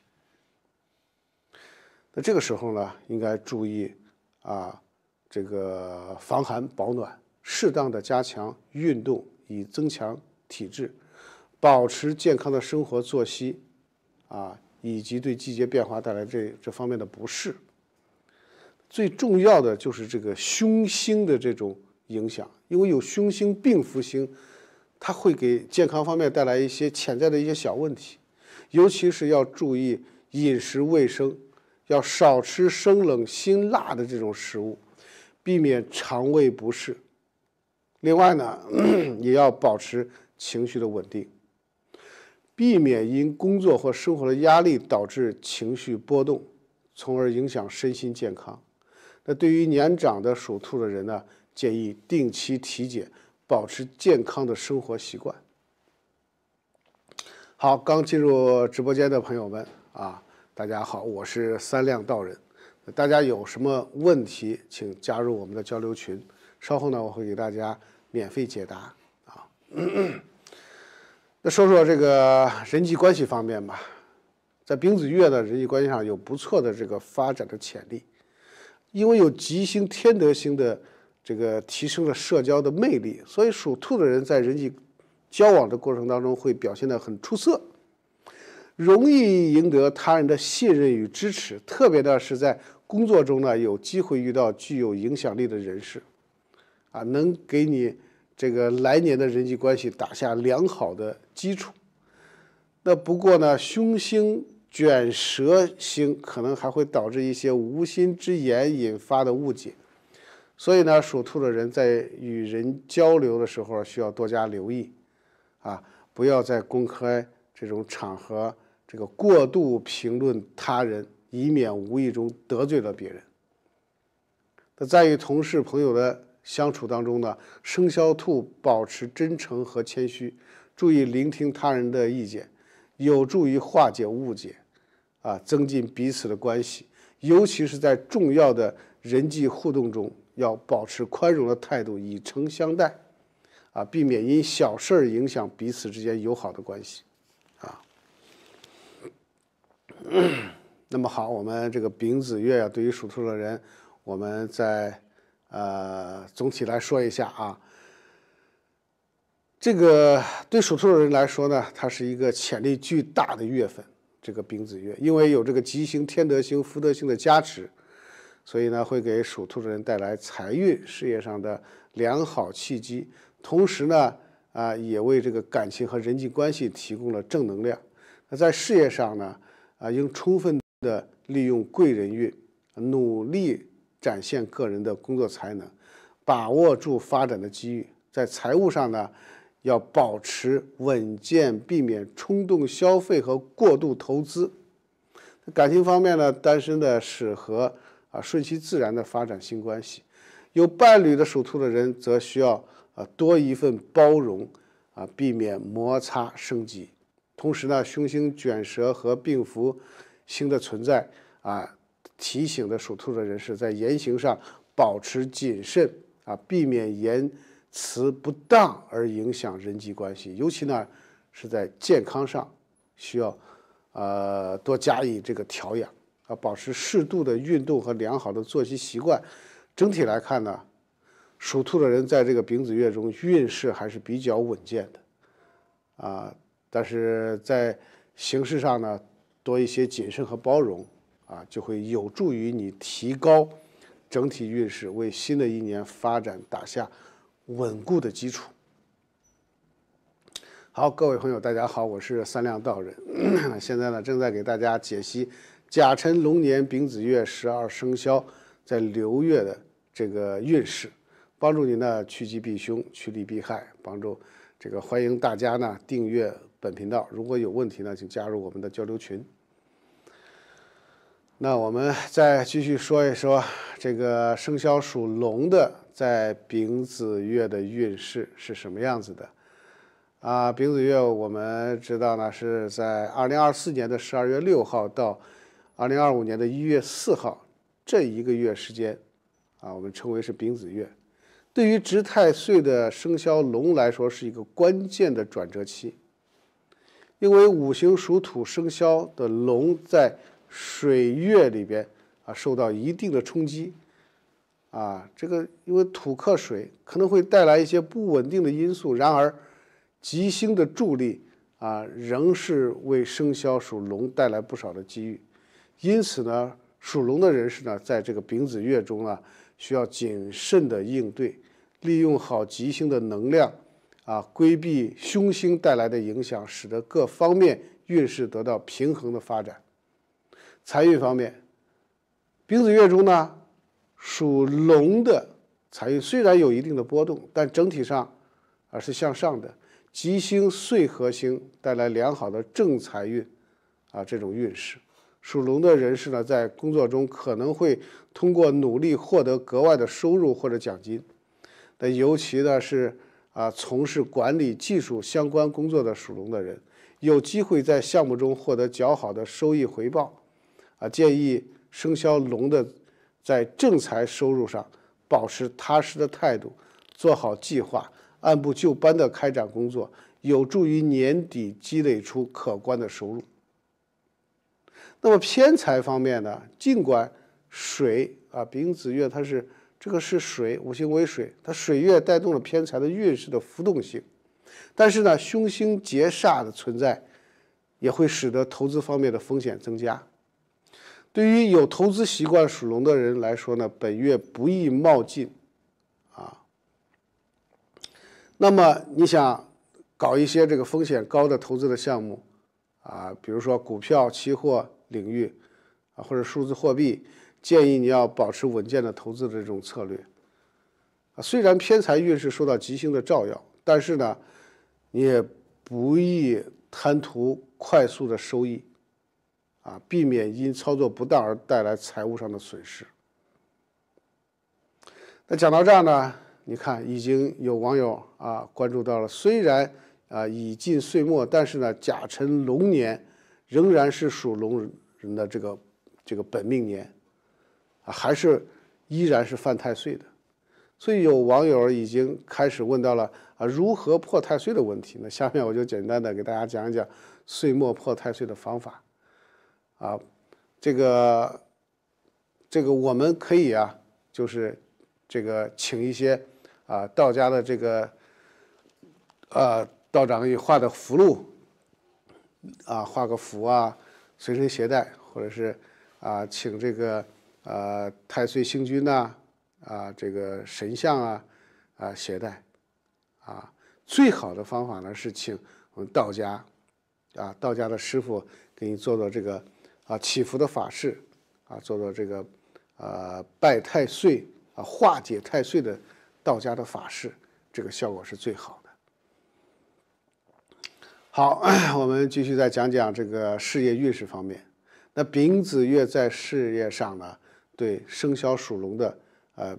那这个时候呢，应该注意啊，这个防寒保暖，适当的加强运动，以增强体质，保持健康的生活作息啊，以及对季节变化带来这方面的不适。最重要的就是这个凶星的这种影响，因为有凶星并福星，它会给健康方面带来一些潜在的一些小问题，尤其是要注意饮食卫生，要少吃生冷辛辣的这种食物，避免肠胃不适。另外呢，也要保持情绪的稳定，避免因工作或生活的压力导致情绪波动，从而影响身心健康。那对于年长的属兔的人呢，建议定期体检，保持健康的生活习惯。好，刚进入直播间的朋友们啊，大家好，我是三亮道人。大家有什么问题，请加入我们的交流群，稍后呢，我会给大家免费解答啊。那说说这个人际关系方面吧，在丙子月的人际关系上有不错的这个发展的潜力。因为有吉星天德星的这个提升了社交的魅力，所以属兔的人在人际交往的过程当中会表现得很出色，容易赢得他人的信任与支持。特别的是在工作中呢，有机会遇到具有影响力的人士，啊，能给你这个来年的人际关系打下良好的基础。那不过呢，凶星卷舌星可能还会导致一些无心之言引发的误解，所以呢，属兔的人在与人交流的时候需要多加留意，不要在公开这种场合过度评论他人，以免无意中得罪了别人。那在与同事朋友的相处当中呢，生肖兔保持真诚和谦虚，注意聆听他人的意见，有助于化解误解，增进彼此的关系。尤其是在重要的人际互动中，要保持宽容的态度，以诚相待，避免因小事影响彼此之间友好的关系，那么好，我们这个丙子月对于属兔的人，我们再总体来说一下啊。这个对属兔的人来说呢，它是一个潜力巨大的月份，这个丙子月，因为有这个吉星、天德星、福德星的加持，所以呢会给属兔的人带来财运、事业上的良好契机，同时呢也为这个感情和人际关系提供了正能量。那在事业上呢应充分的利用贵人运，努力展现个人的工作才能，把握住发展的机遇。在财务上呢，要保持稳健，避免冲动消费和过度投资。感情方面呢，单身的适合顺其自然的发展新关系。有伴侣的属兔的人则需要多一份包容，避免摩擦升级。同时呢，凶星卷舌和病符星的存在提醒的属兔的人是在言行上保持谨慎，避免言辞不当而影响人际关系。尤其呢是在健康上需要多加以这个调养，保持适度的运动和良好的作息习惯。整体来看呢，属兔的人在这个丙子月中运势还是比较稳健的，但是在形式上呢多一些谨慎和包容，就会有助于你提高整体运势，为新的一年发展打下稳固的基础。好，各位朋友，大家好，我是三亮道人。现在呢，正在给大家解析甲辰龙年丙子月12生肖在流月的这个运势，帮助您呢趋吉避凶、趋利避害，帮助欢迎大家呢订阅本频道。如果有问题呢，请加入我们的交流群。那我们再继续说一说这个生肖属龙的在丙子月的运势是什么样子的。丙子月我们知道呢是在2024年的12月6号到2025年的1月4号这一个月时间，我们称为是丙子月。对于值太岁的生肖龙来说是一个关键的转折期，因为五行属土生肖的龙在水月里边受到一定的冲击，因为土克水可能会带来一些不稳定的因素，然而吉星的助力仍是为生肖属龙带来不少的机遇。因此呢，属龙的人士呢，在这个丙子月中呢，需要谨慎的应对，利用好吉星的能量，规避凶星带来的影响，使得各方面运势得到平衡的发展。财运方面，丙子月中呢，属龙的财运虽然有一定的波动，但整体上是向上的。吉星、岁合星带来良好的正财运，这种运势。属龙的人士呢，在工作中可能会通过努力获得格外的收入或者奖金。那尤其呢是从事管理技术相关工作的属龙的人，有机会在项目中获得较好的收益回报。建议生肖龙的在正财收入上保持踏实的态度，做好计划，按部就班的开展工作，有助于年底积累出可观的收入。那么偏财方面呢，尽管水丙子月它是水，五行为水，它水月带动了偏财的运势的浮动性，但是呢，凶星劫煞的存在也会使得投资方面的风险增加。对于有投资习惯属龙的人来说呢，本月不宜冒进那么你想搞一些这个风险高的投资的项目比如说股票、期货领域或者数字货币，建议你要保持稳健的投资的这种策略虽然偏财运势受到吉星的照耀，但是呢，你也不宜贪图快速的收益，避免因操作不当而带来财务上的损失。那讲到这儿呢，你看已经有网友关注到了，虽然已近岁末，但是呢，甲辰龙年仍然是属龙人的这个本命年，还是依然是犯太岁的。所以有网友已经开始问到了如何破太岁的问题。那下面我就简单的给大家讲一讲岁末破太岁的方法。这个我们可以就是请一些道家的道长给画的符箓画个符随身携带，或者是请太岁星君这个神像携带最好的方法呢是请我们道家的师傅给你做这个祈福的法事做拜太岁化解太岁的道家的法事，这个效果是最好的。好，我们继续再讲讲这个事业运势方面。那丙子月在事业上呢，对生肖属龙的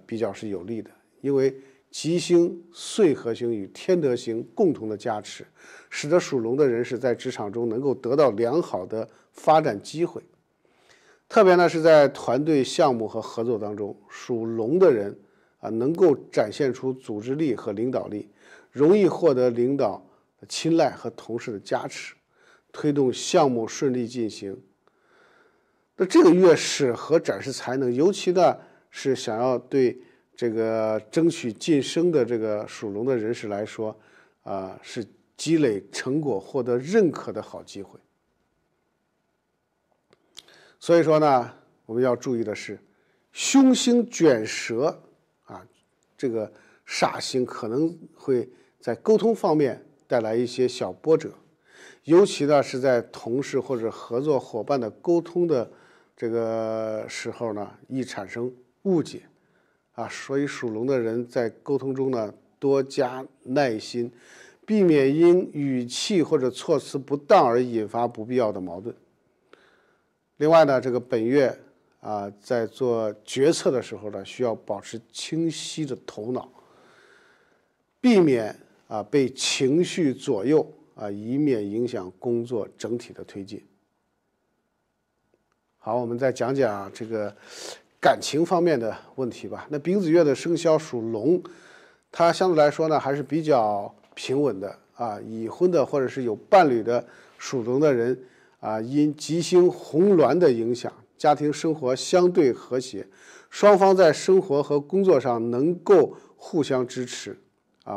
比较是有利的，因为吉星、岁合星与天德星共同的加持，使得属龙的人士在职场中能够得到良好的发展机会。特别呢是在团队项目和合作当中，属龙的人能够展现出组织力和领导力，容易获得领导的青睐和同事的加持，推动项目顺利进行。那这个月适合展示才能，尤其呢是想要对争取晋升的属龙的人士来说是积累成果、获得认可的好机会。所以说呢，我们要注意的是，凶星卷舌这个煞星可能会在沟通方面带来一些小波折，尤其呢是在同事或者合作伙伴的沟通的时候呢，易产生误解所以属龙的人在沟通中呢，多加耐心，避免因语气或者措辞不当而引发不必要的矛盾。另外呢，本月在做决策的时候呢，需要保持清晰的头脑，避免被情绪左右以免影响工作整体的推进。好，我们再讲讲感情方面的问题吧。那丙子月的生肖属龙，它相对来说呢还是比较平稳的已婚的或者是有伴侣的属龙的人因吉星红鸾的影响，家庭生活相对和谐，双方在生活和工作上能够互相支持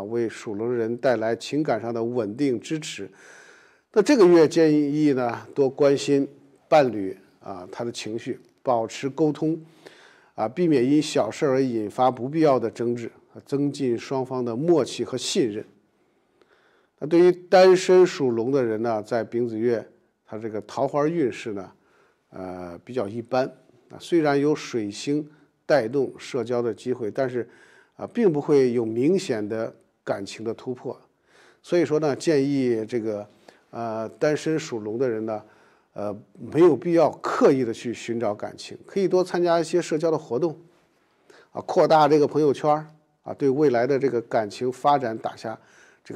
为属龙人带来情感上的稳定支持。那这个月建议呢多关心伴侣他的情绪，保持沟通避免因小事而引发不必要的争执，增进双方的默契和信任。那对于单身属龙的人呢，在丙子月他桃花运势呢比较一般虽然有水星带动社交的机会，但是并不会有明显的感情的突破。所以说呢，建议单身属龙的人呢没有必要刻意的去寻找感情，可以多参加一些社交的活动扩大朋友圈对未来的感情发展打下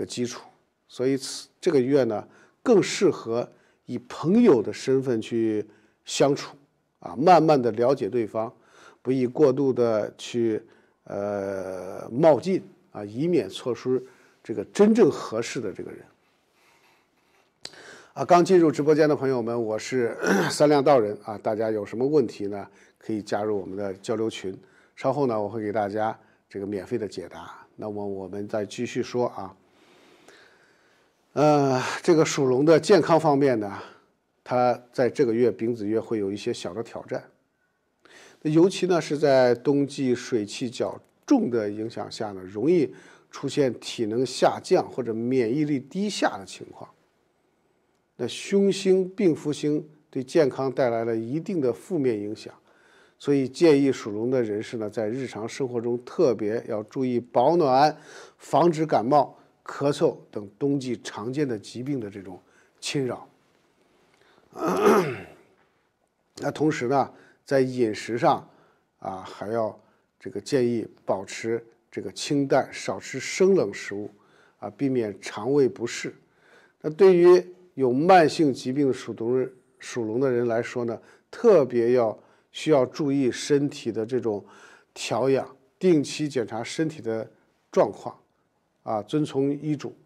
基础。所以这个月呢更适合以朋友的身份去相处慢慢的了解对方，不宜过度的去冒进以免错失真正合适的人。刚进入直播间的朋友们，我是三亮道人大家有什么问题呢，可以加入我们的交流群，稍后呢我会给大家免费的解答。那么我们再继续说属龙的健康方面呢，它在这个月丙子月会有一些小的挑战，尤其呢是在冬季水气较重的影响下呢，容易出现体能下降或者免疫力低下的情况。那凶星、病符星对健康带来了一定的负面影响，所以建议属龙的人士呢，在日常生活中特别要注意保暖，防止感冒、咳嗽等冬季常见的疾病的这种侵扰。那同时呢，在饮食上还要建议保持清淡，少吃生冷食物避免肠胃不适。那对于有慢性疾病的属龙的人来说呢，特别需要注意身体的这种调养，定期检查身体的状况遵从医嘱，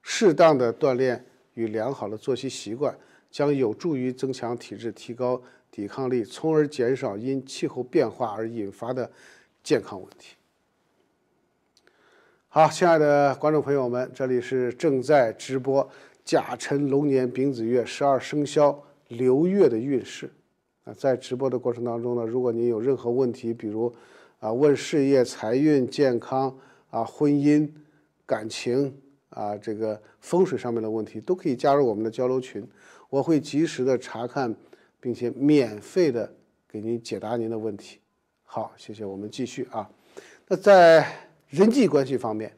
适当的锻炼与良好的作息习惯，将有助于增强体质，提高抵抗力，从而减少因气候变化而引发的健康问题。好，亲爱的观众朋友们，这里是正在直播甲辰龙年丙子月12生肖流月的运势。在直播的过程当中呢，如果您有任何问题，比如问事业、财运、健康婚姻、感情风水上面的问题，都可以加入我们的交流群，我会及时的查看，并且免费的给您解答您的问题。好，谢谢，我们继续那在人际关系方面，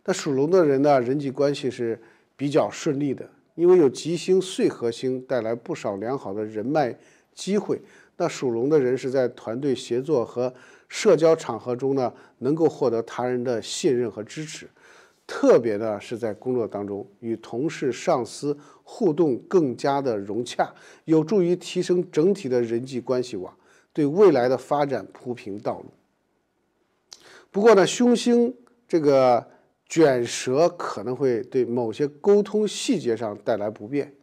那属龙的人呢，人际关系是比较顺利的，因为有吉星、岁合星带来不少良好的人脉机会。那属龙的人是在团队协作和社交场合中呢，能够获得他人的信任和支持，特别呢是在工作当中与同事、上司互动更加的融洽，有助于提升整体的人际关系网，对未来的发展铺平道路。不过呢，凶星卷舌可能会对某些沟通细节上带来不便，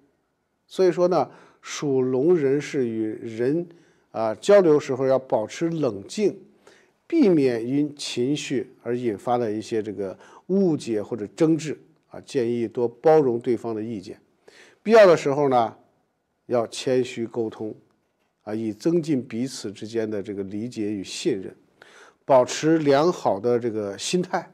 所以说呢，属龙人士与人交流时候要保持冷静，避免因情绪而引发的一些误解或者争执建议多包容对方的意见，必要的时候呢，要谦虚沟通以增进彼此之间的理解与信任，保持良好的心态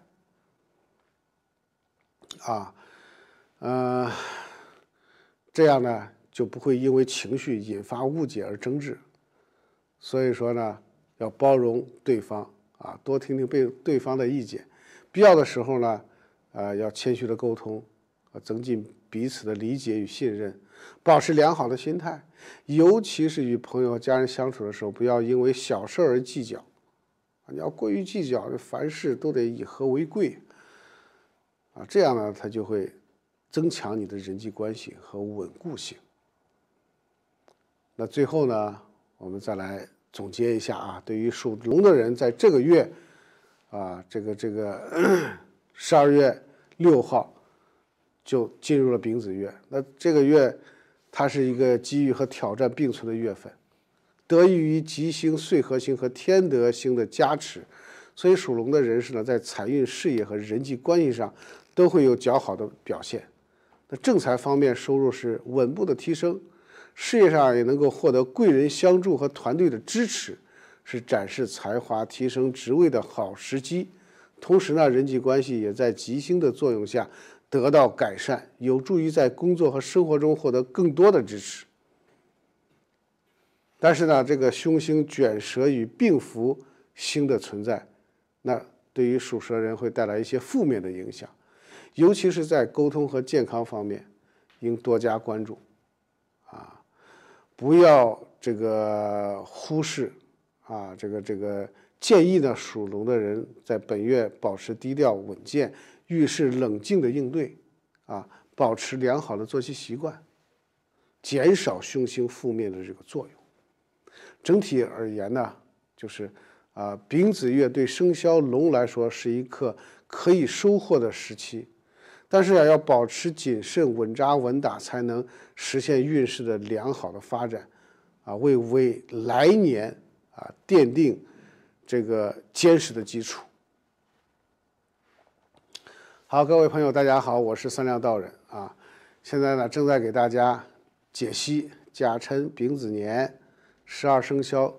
这样呢就不会因为情绪引发误解而争执。所以说呢，要包容对方多听听对方的意见，必要的时候呢要谦虚的沟通增进彼此的理解与信任，保持良好的心态，尤其是与朋友和家人相处的时候，不要因为小事而计较你要过于计较，凡事都得以和为贵这样呢，它就会增强你的人际关系和稳固性。那最后呢，我们再来总结一下对于属龙的人，在这个月12月6号就进入了丙子月。那这个月它是一个机遇和挑战并存的月份，得益于吉星、岁合星和天德星的加持，所以属龙的人士呢，在财运、事业和人际关系上都会有较好的表现。那正财方面，收入是稳步的提升，事业上也能够获得贵人相助和团队的支持，是展示才华、提升职位的好时机。同时呢，人际关系也在吉星的作用下得到改善，有助于在工作和生活中获得更多的支持。但是呢，凶星卷舌与病符星的存在，那对于属蛇人会带来一些负面的影响，尤其是在沟通和健康方面，应多加关注不要忽视建议呢，属龙的人在本月保持低调稳健，遇事冷静的应对保持良好的作息习惯，减少凶星负面的作用。整体而言呢，就是丙子月对生肖龙来说是一个可以收获的时期，但是要保持谨慎、稳扎稳打，才能实现运势的良好的发展为来年奠定坚实的基础。好，各位朋友，大家好，我是三亮道人现在呢正在给大家解析甲辰丙子年12生肖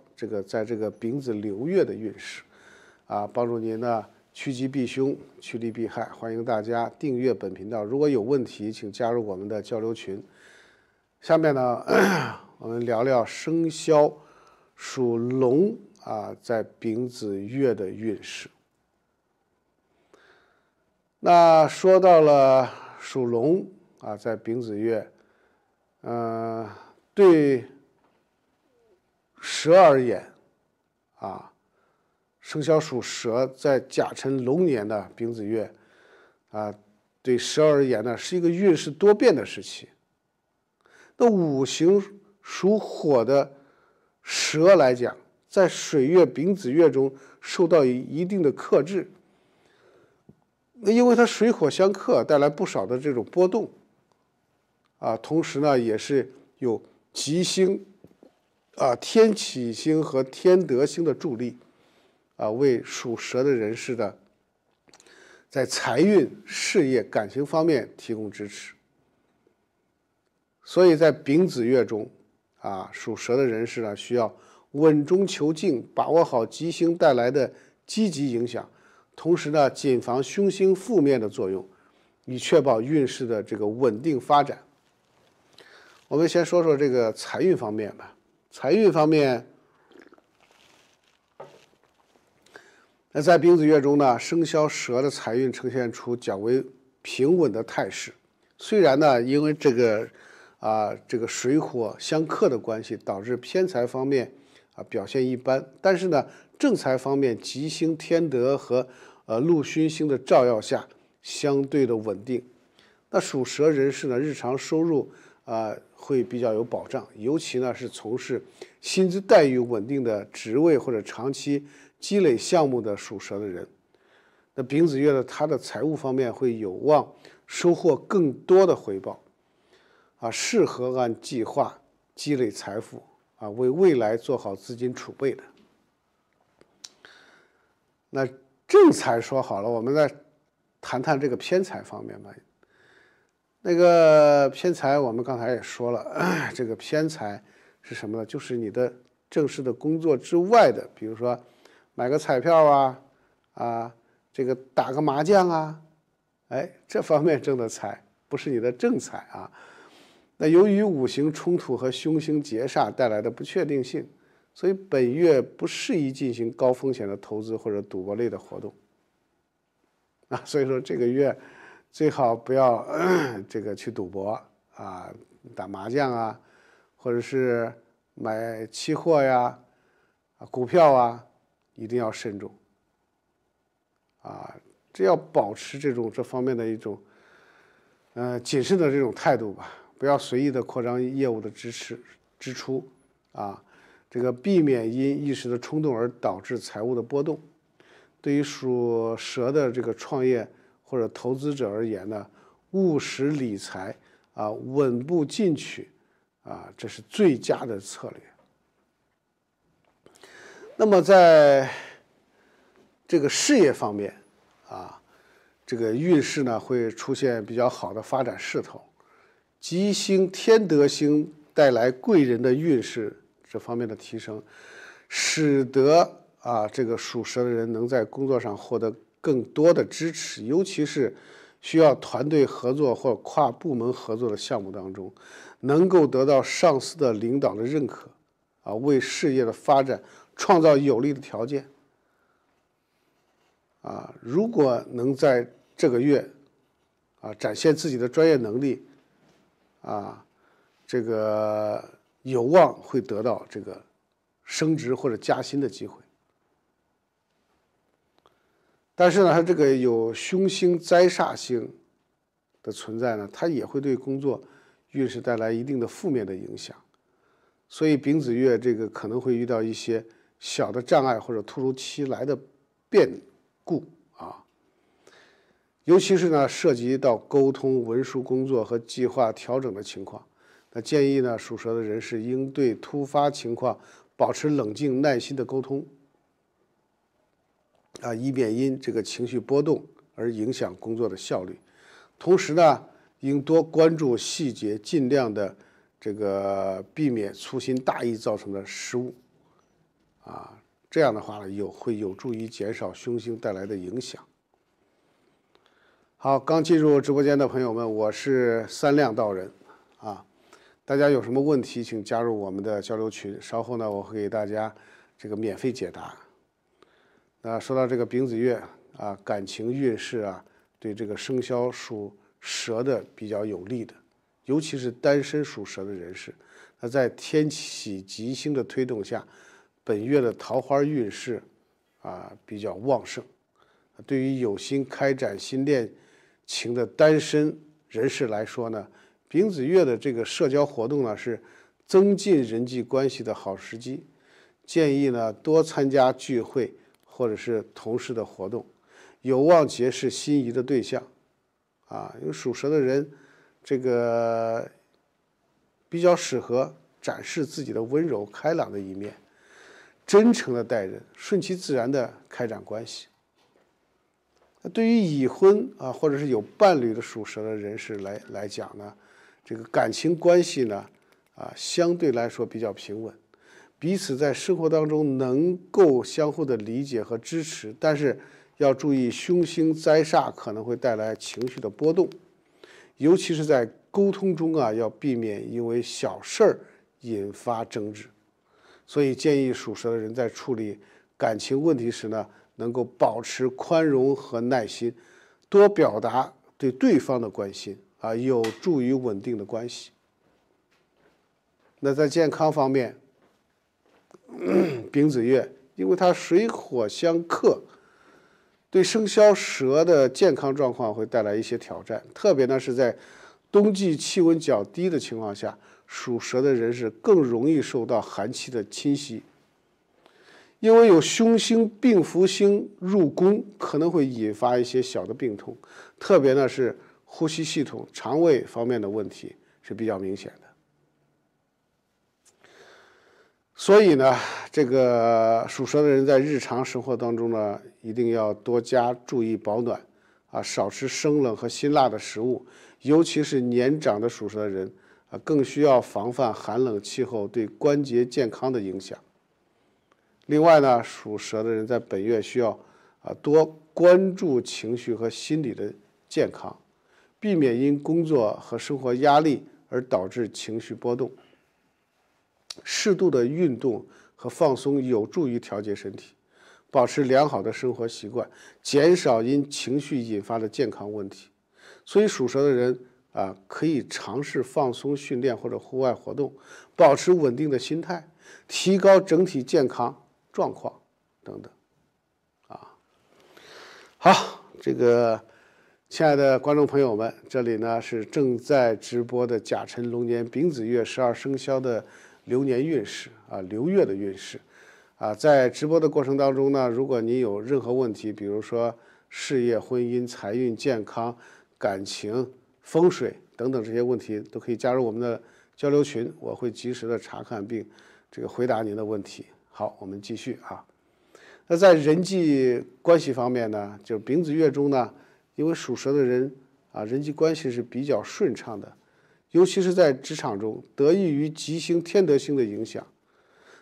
在丙子流月的运势帮助您呢趋吉避凶、趋利避害。欢迎大家订阅本频道，如果有问题，请加入我们的交流群。下面呢，我们聊聊生肖属龙在丙子月的运势。那说到了属龙在丙子月，对蛇而言生肖属蛇在甲辰龙年的丙子月对蛇而言呢是一个运势多变的时期。那五行属火的蛇来讲，在水月丙子月中受到一定的克制。那因为它水火相克，带来不少的这种波动同时呢也是有吉星天启星和天德星的助力为属蛇的人士的在财运、事业、感情方面提供支持。所以在丙子月中属蛇的人士呢需要稳中求静，把握好吉星带来的积极影响，同时呢谨防凶星负面的作用，以确保运势的这个稳定发展。我们先说说这个财运方面吧。财运方面，那在丙子月中呢，生肖蛇的财运呈现出较为平稳的态势。虽然呢，因为这个水火相克的关系，导致偏财方面表现一般，但是呢，正财方面吉星天德和禄勋星的照耀下，相对的稳定。那属蛇人士呢，日常收入会比较有保障，尤其呢是从事薪资待遇稳定的职位或者长期积累项目的属蛇的人。那丙子月呢，他的财务方面会有望收获更多的回报适合按计划积累财富为未来做好资金储备的。那正财说好了，我们再谈谈这个偏财方面吧。那个偏财我们刚才也说了，这个偏财是什么呢？就是你的正式的工作之外的，比如说买个彩票这个打个麻将这方面挣的财，不是你的正财那由于五行冲突和凶星劫煞带来的不确定性，所以本月不适宜进行高风险的投资或者赌博类的活动所以说这个月最好不要这个去赌博打麻将或者是买期货呀股票一定要慎重这要保持这方面的一种谨慎的这种态度吧，不要随意的扩张业务的支出这个避免因一时的冲动而导致财务的波动。对于属蛇的这个创业或者投资者而言呢，务实理财稳步进取这是最佳的策略。那么在这个事业方面这个运势呢会出现比较好的发展势头，吉星天德星带来贵人的运势这方面的提升，使得这个属蛇的人能在工作上获得更多的支持，尤其是需要团队合作或跨部门合作的项目当中，能够得到上司的领导的认可为事业的发展创造有利的条件如果能在这个月展现自己的专业能力这个有望会得到这个升职或者加薪的机会。但是呢，它这个有凶星灾煞星的存在呢，它也会对工作运势带来一定的负面的影响。所以丙子月这个可能会遇到一些小的障碍或者突如其来的变故尤其是呢涉及到沟通、文书工作和计划调整的情况。那建议呢属蛇的人士应对突发情况保持冷静耐心的沟通以免因这个情绪波动而影响工作的效率。同时呢应多关注细节，尽量的这个避免粗心大意造成的失误这样的话呢会有助于减少凶星带来的影响。好，刚进入直播间的朋友们，我是三亮道人大家有什么问题，请加入我们的交流群，稍后呢我会给大家这个免费解答。那说到这个丙子月啊，感情运势啊，对这个生肖属蛇的比较有利的，尤其是单身属蛇的人士。那在天喜吉星的推动下，本月的桃花运势啊比较旺盛。对于有心开展新恋情的单身人士来说呢，丙子月的这个社交活动呢是增进人际关系的好时机，建议呢多参加聚会或者是同事的活动，有望结识心仪的对象。啊，因为属蛇的人，这个比较适合展示自己的温柔开朗的一面，真诚的待人，顺其自然的开展关系。对于已婚啊或者是有伴侣的属蛇的人士来讲呢，这个感情关系呢相对来说比较平稳，彼此在生活当中能够相互的理解和支持，但是要注意凶星灾煞可能会带来情绪的波动，尤其是在沟通中啊要避免因为小事儿引发争执。所以建议属蛇的人在处理感情问题时呢，能够保持宽容和耐心，多表达对对方的关心啊，有助于稳定的关系。那在健康方面，丙子月因为它水火相克，对生肖蛇的健康状况会带来一些挑战，特别呢是在冬季气温较低的情况下，属蛇的人是更容易受到寒气的侵袭。因为有凶星、病符星入宫，可能会引发一些小的病痛，特别呢是呼吸系统、肠胃方面的问题是比较明显的。所以呢，这个属蛇的人在日常生活当中呢，一定要多加注意保暖啊，少吃生冷和辛辣的食物，尤其是年长的属蛇的人啊，更需要防范寒冷气候对关节健康的影响。另外呢，属蛇的人在本月需要多关注情绪和心理的健康，避免因工作和生活压力而导致情绪波动。适度的运动和放松有助于调节身体，保持良好的生活习惯，减少因情绪引发的健康问题。所以属蛇的人可以尝试放松训练或者户外活动，保持稳定的心态，提高整体健康状况等等。好，这个亲爱的观众朋友们，这里呢是正在直播的甲辰龙年丙子月12生肖的流年运势流月的运势在直播的过程当中呢，如果您有任何问题，比如说事业、婚姻、财运、健康、感情、风水等等这些问题，都可以加入我们的交流群，我会及时的查看并这个回答您的问题。好，我们继续那在人际关系方面呢，就是丙子月中呢，因为属蛇的人人际关系是比较顺畅的，尤其是在职场中，得益于吉星天德星的影响。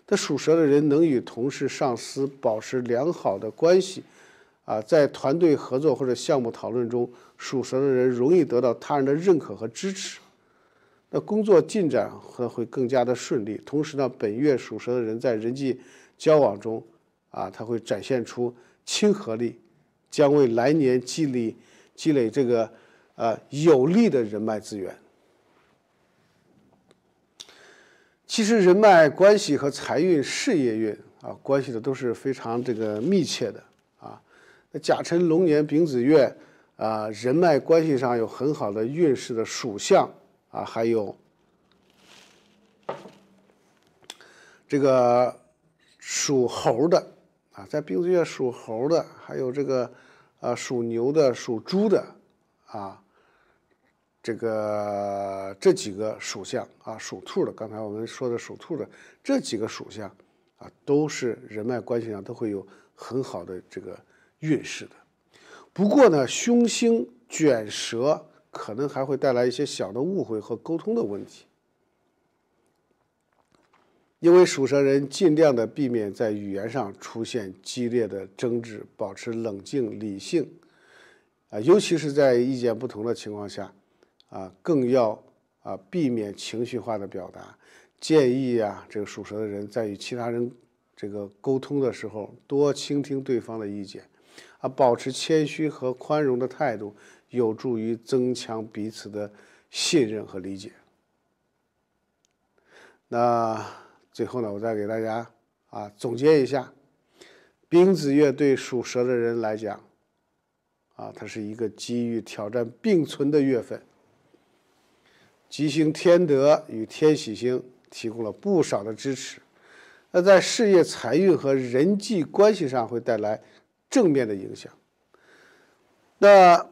但属蛇的人能与同事、上司保持良好的关系在团队合作或者项目讨论中，属蛇的人容易得到他人的认可和支持，那工作进展会更加的顺利。同时呢，本月属蛇的人在人际交往中他会展现出亲和力，将为来年积累这个有利的人脉资源。其实人脉关系和财运、事业运关系的都是非常这个密切的那甲辰龙年丙子月人脉关系上有很好的运势的属相还有这个属猴的在丙子月属猴的，还有这个属牛的、属猪的这几个属相属兔的，刚才我们说的属兔的这几个属相都是人脉关系上都会有很好的这个运势的。不过呢，凶星卷舌可能还会带来一些小的误会和沟通的问题。因为属蛇人尽量的避免在语言上出现激烈的争执，保持冷静理性尤其是在意见不同的情况下更要避免情绪化的表达。建议这个属蛇的人在与其他人这个沟通的时候，多倾听对方的意见，保持谦虚和宽容的态度，有助于增强彼此的信任和理解。那最后呢，我再给大家总结一下，丙子月对属蛇的人来讲，它是一个机遇挑战并存的月份。吉星天德与天喜星提供了不少的支持，那在事业、财运和人际关系上会带来正面的影响。那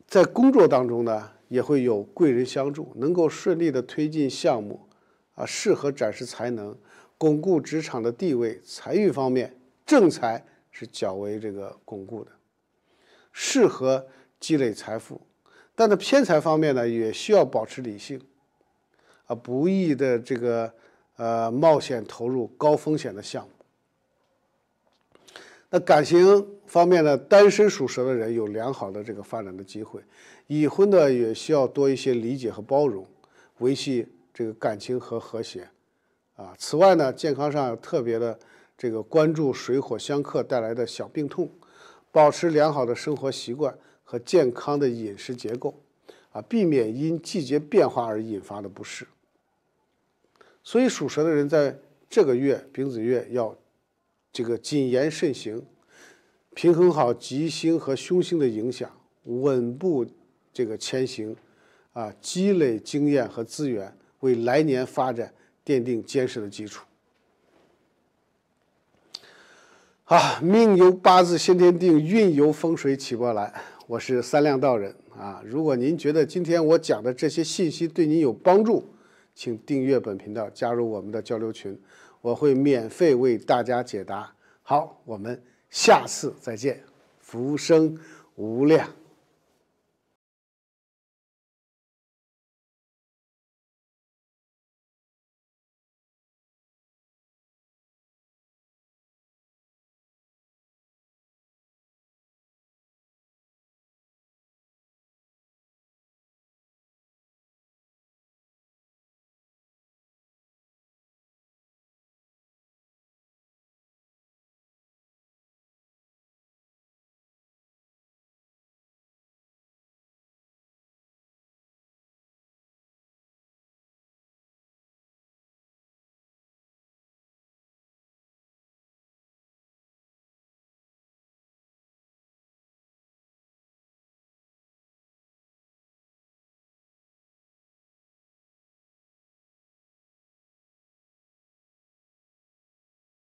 在工作当中呢，也会有贵人相助，能够顺利的推进项目，适合展示才能，巩固职场的地位。财运方面，正财是较为这个巩固的，适合积累财富。但在偏财方面呢，也需要保持理性，不宜的这个冒险投入高风险的项目。那感情方面呢，单身属蛇的人有良好的这个发展的机会，已婚的也需要多一些理解和包容，维系这个感情和和谐。此外呢，健康上特别的这个关注水火相克带来的小病痛，保持良好的生活习惯和健康的饮食结构，避免因季节变化而引发的不适。所以属蛇的人在这个月丙子月要这个谨言慎行，平衡好吉星和凶星的影响，稳步这个前行，积累经验和资源，为来年发展奠定坚实的基础。命由八字先天定，运由风水起波澜。我是三亮道人如果您觉得今天我讲的这些信息对您有帮助，请订阅本频道，加入我们的交流群，我会免费为大家解答。好，我们下次再见，福生无量。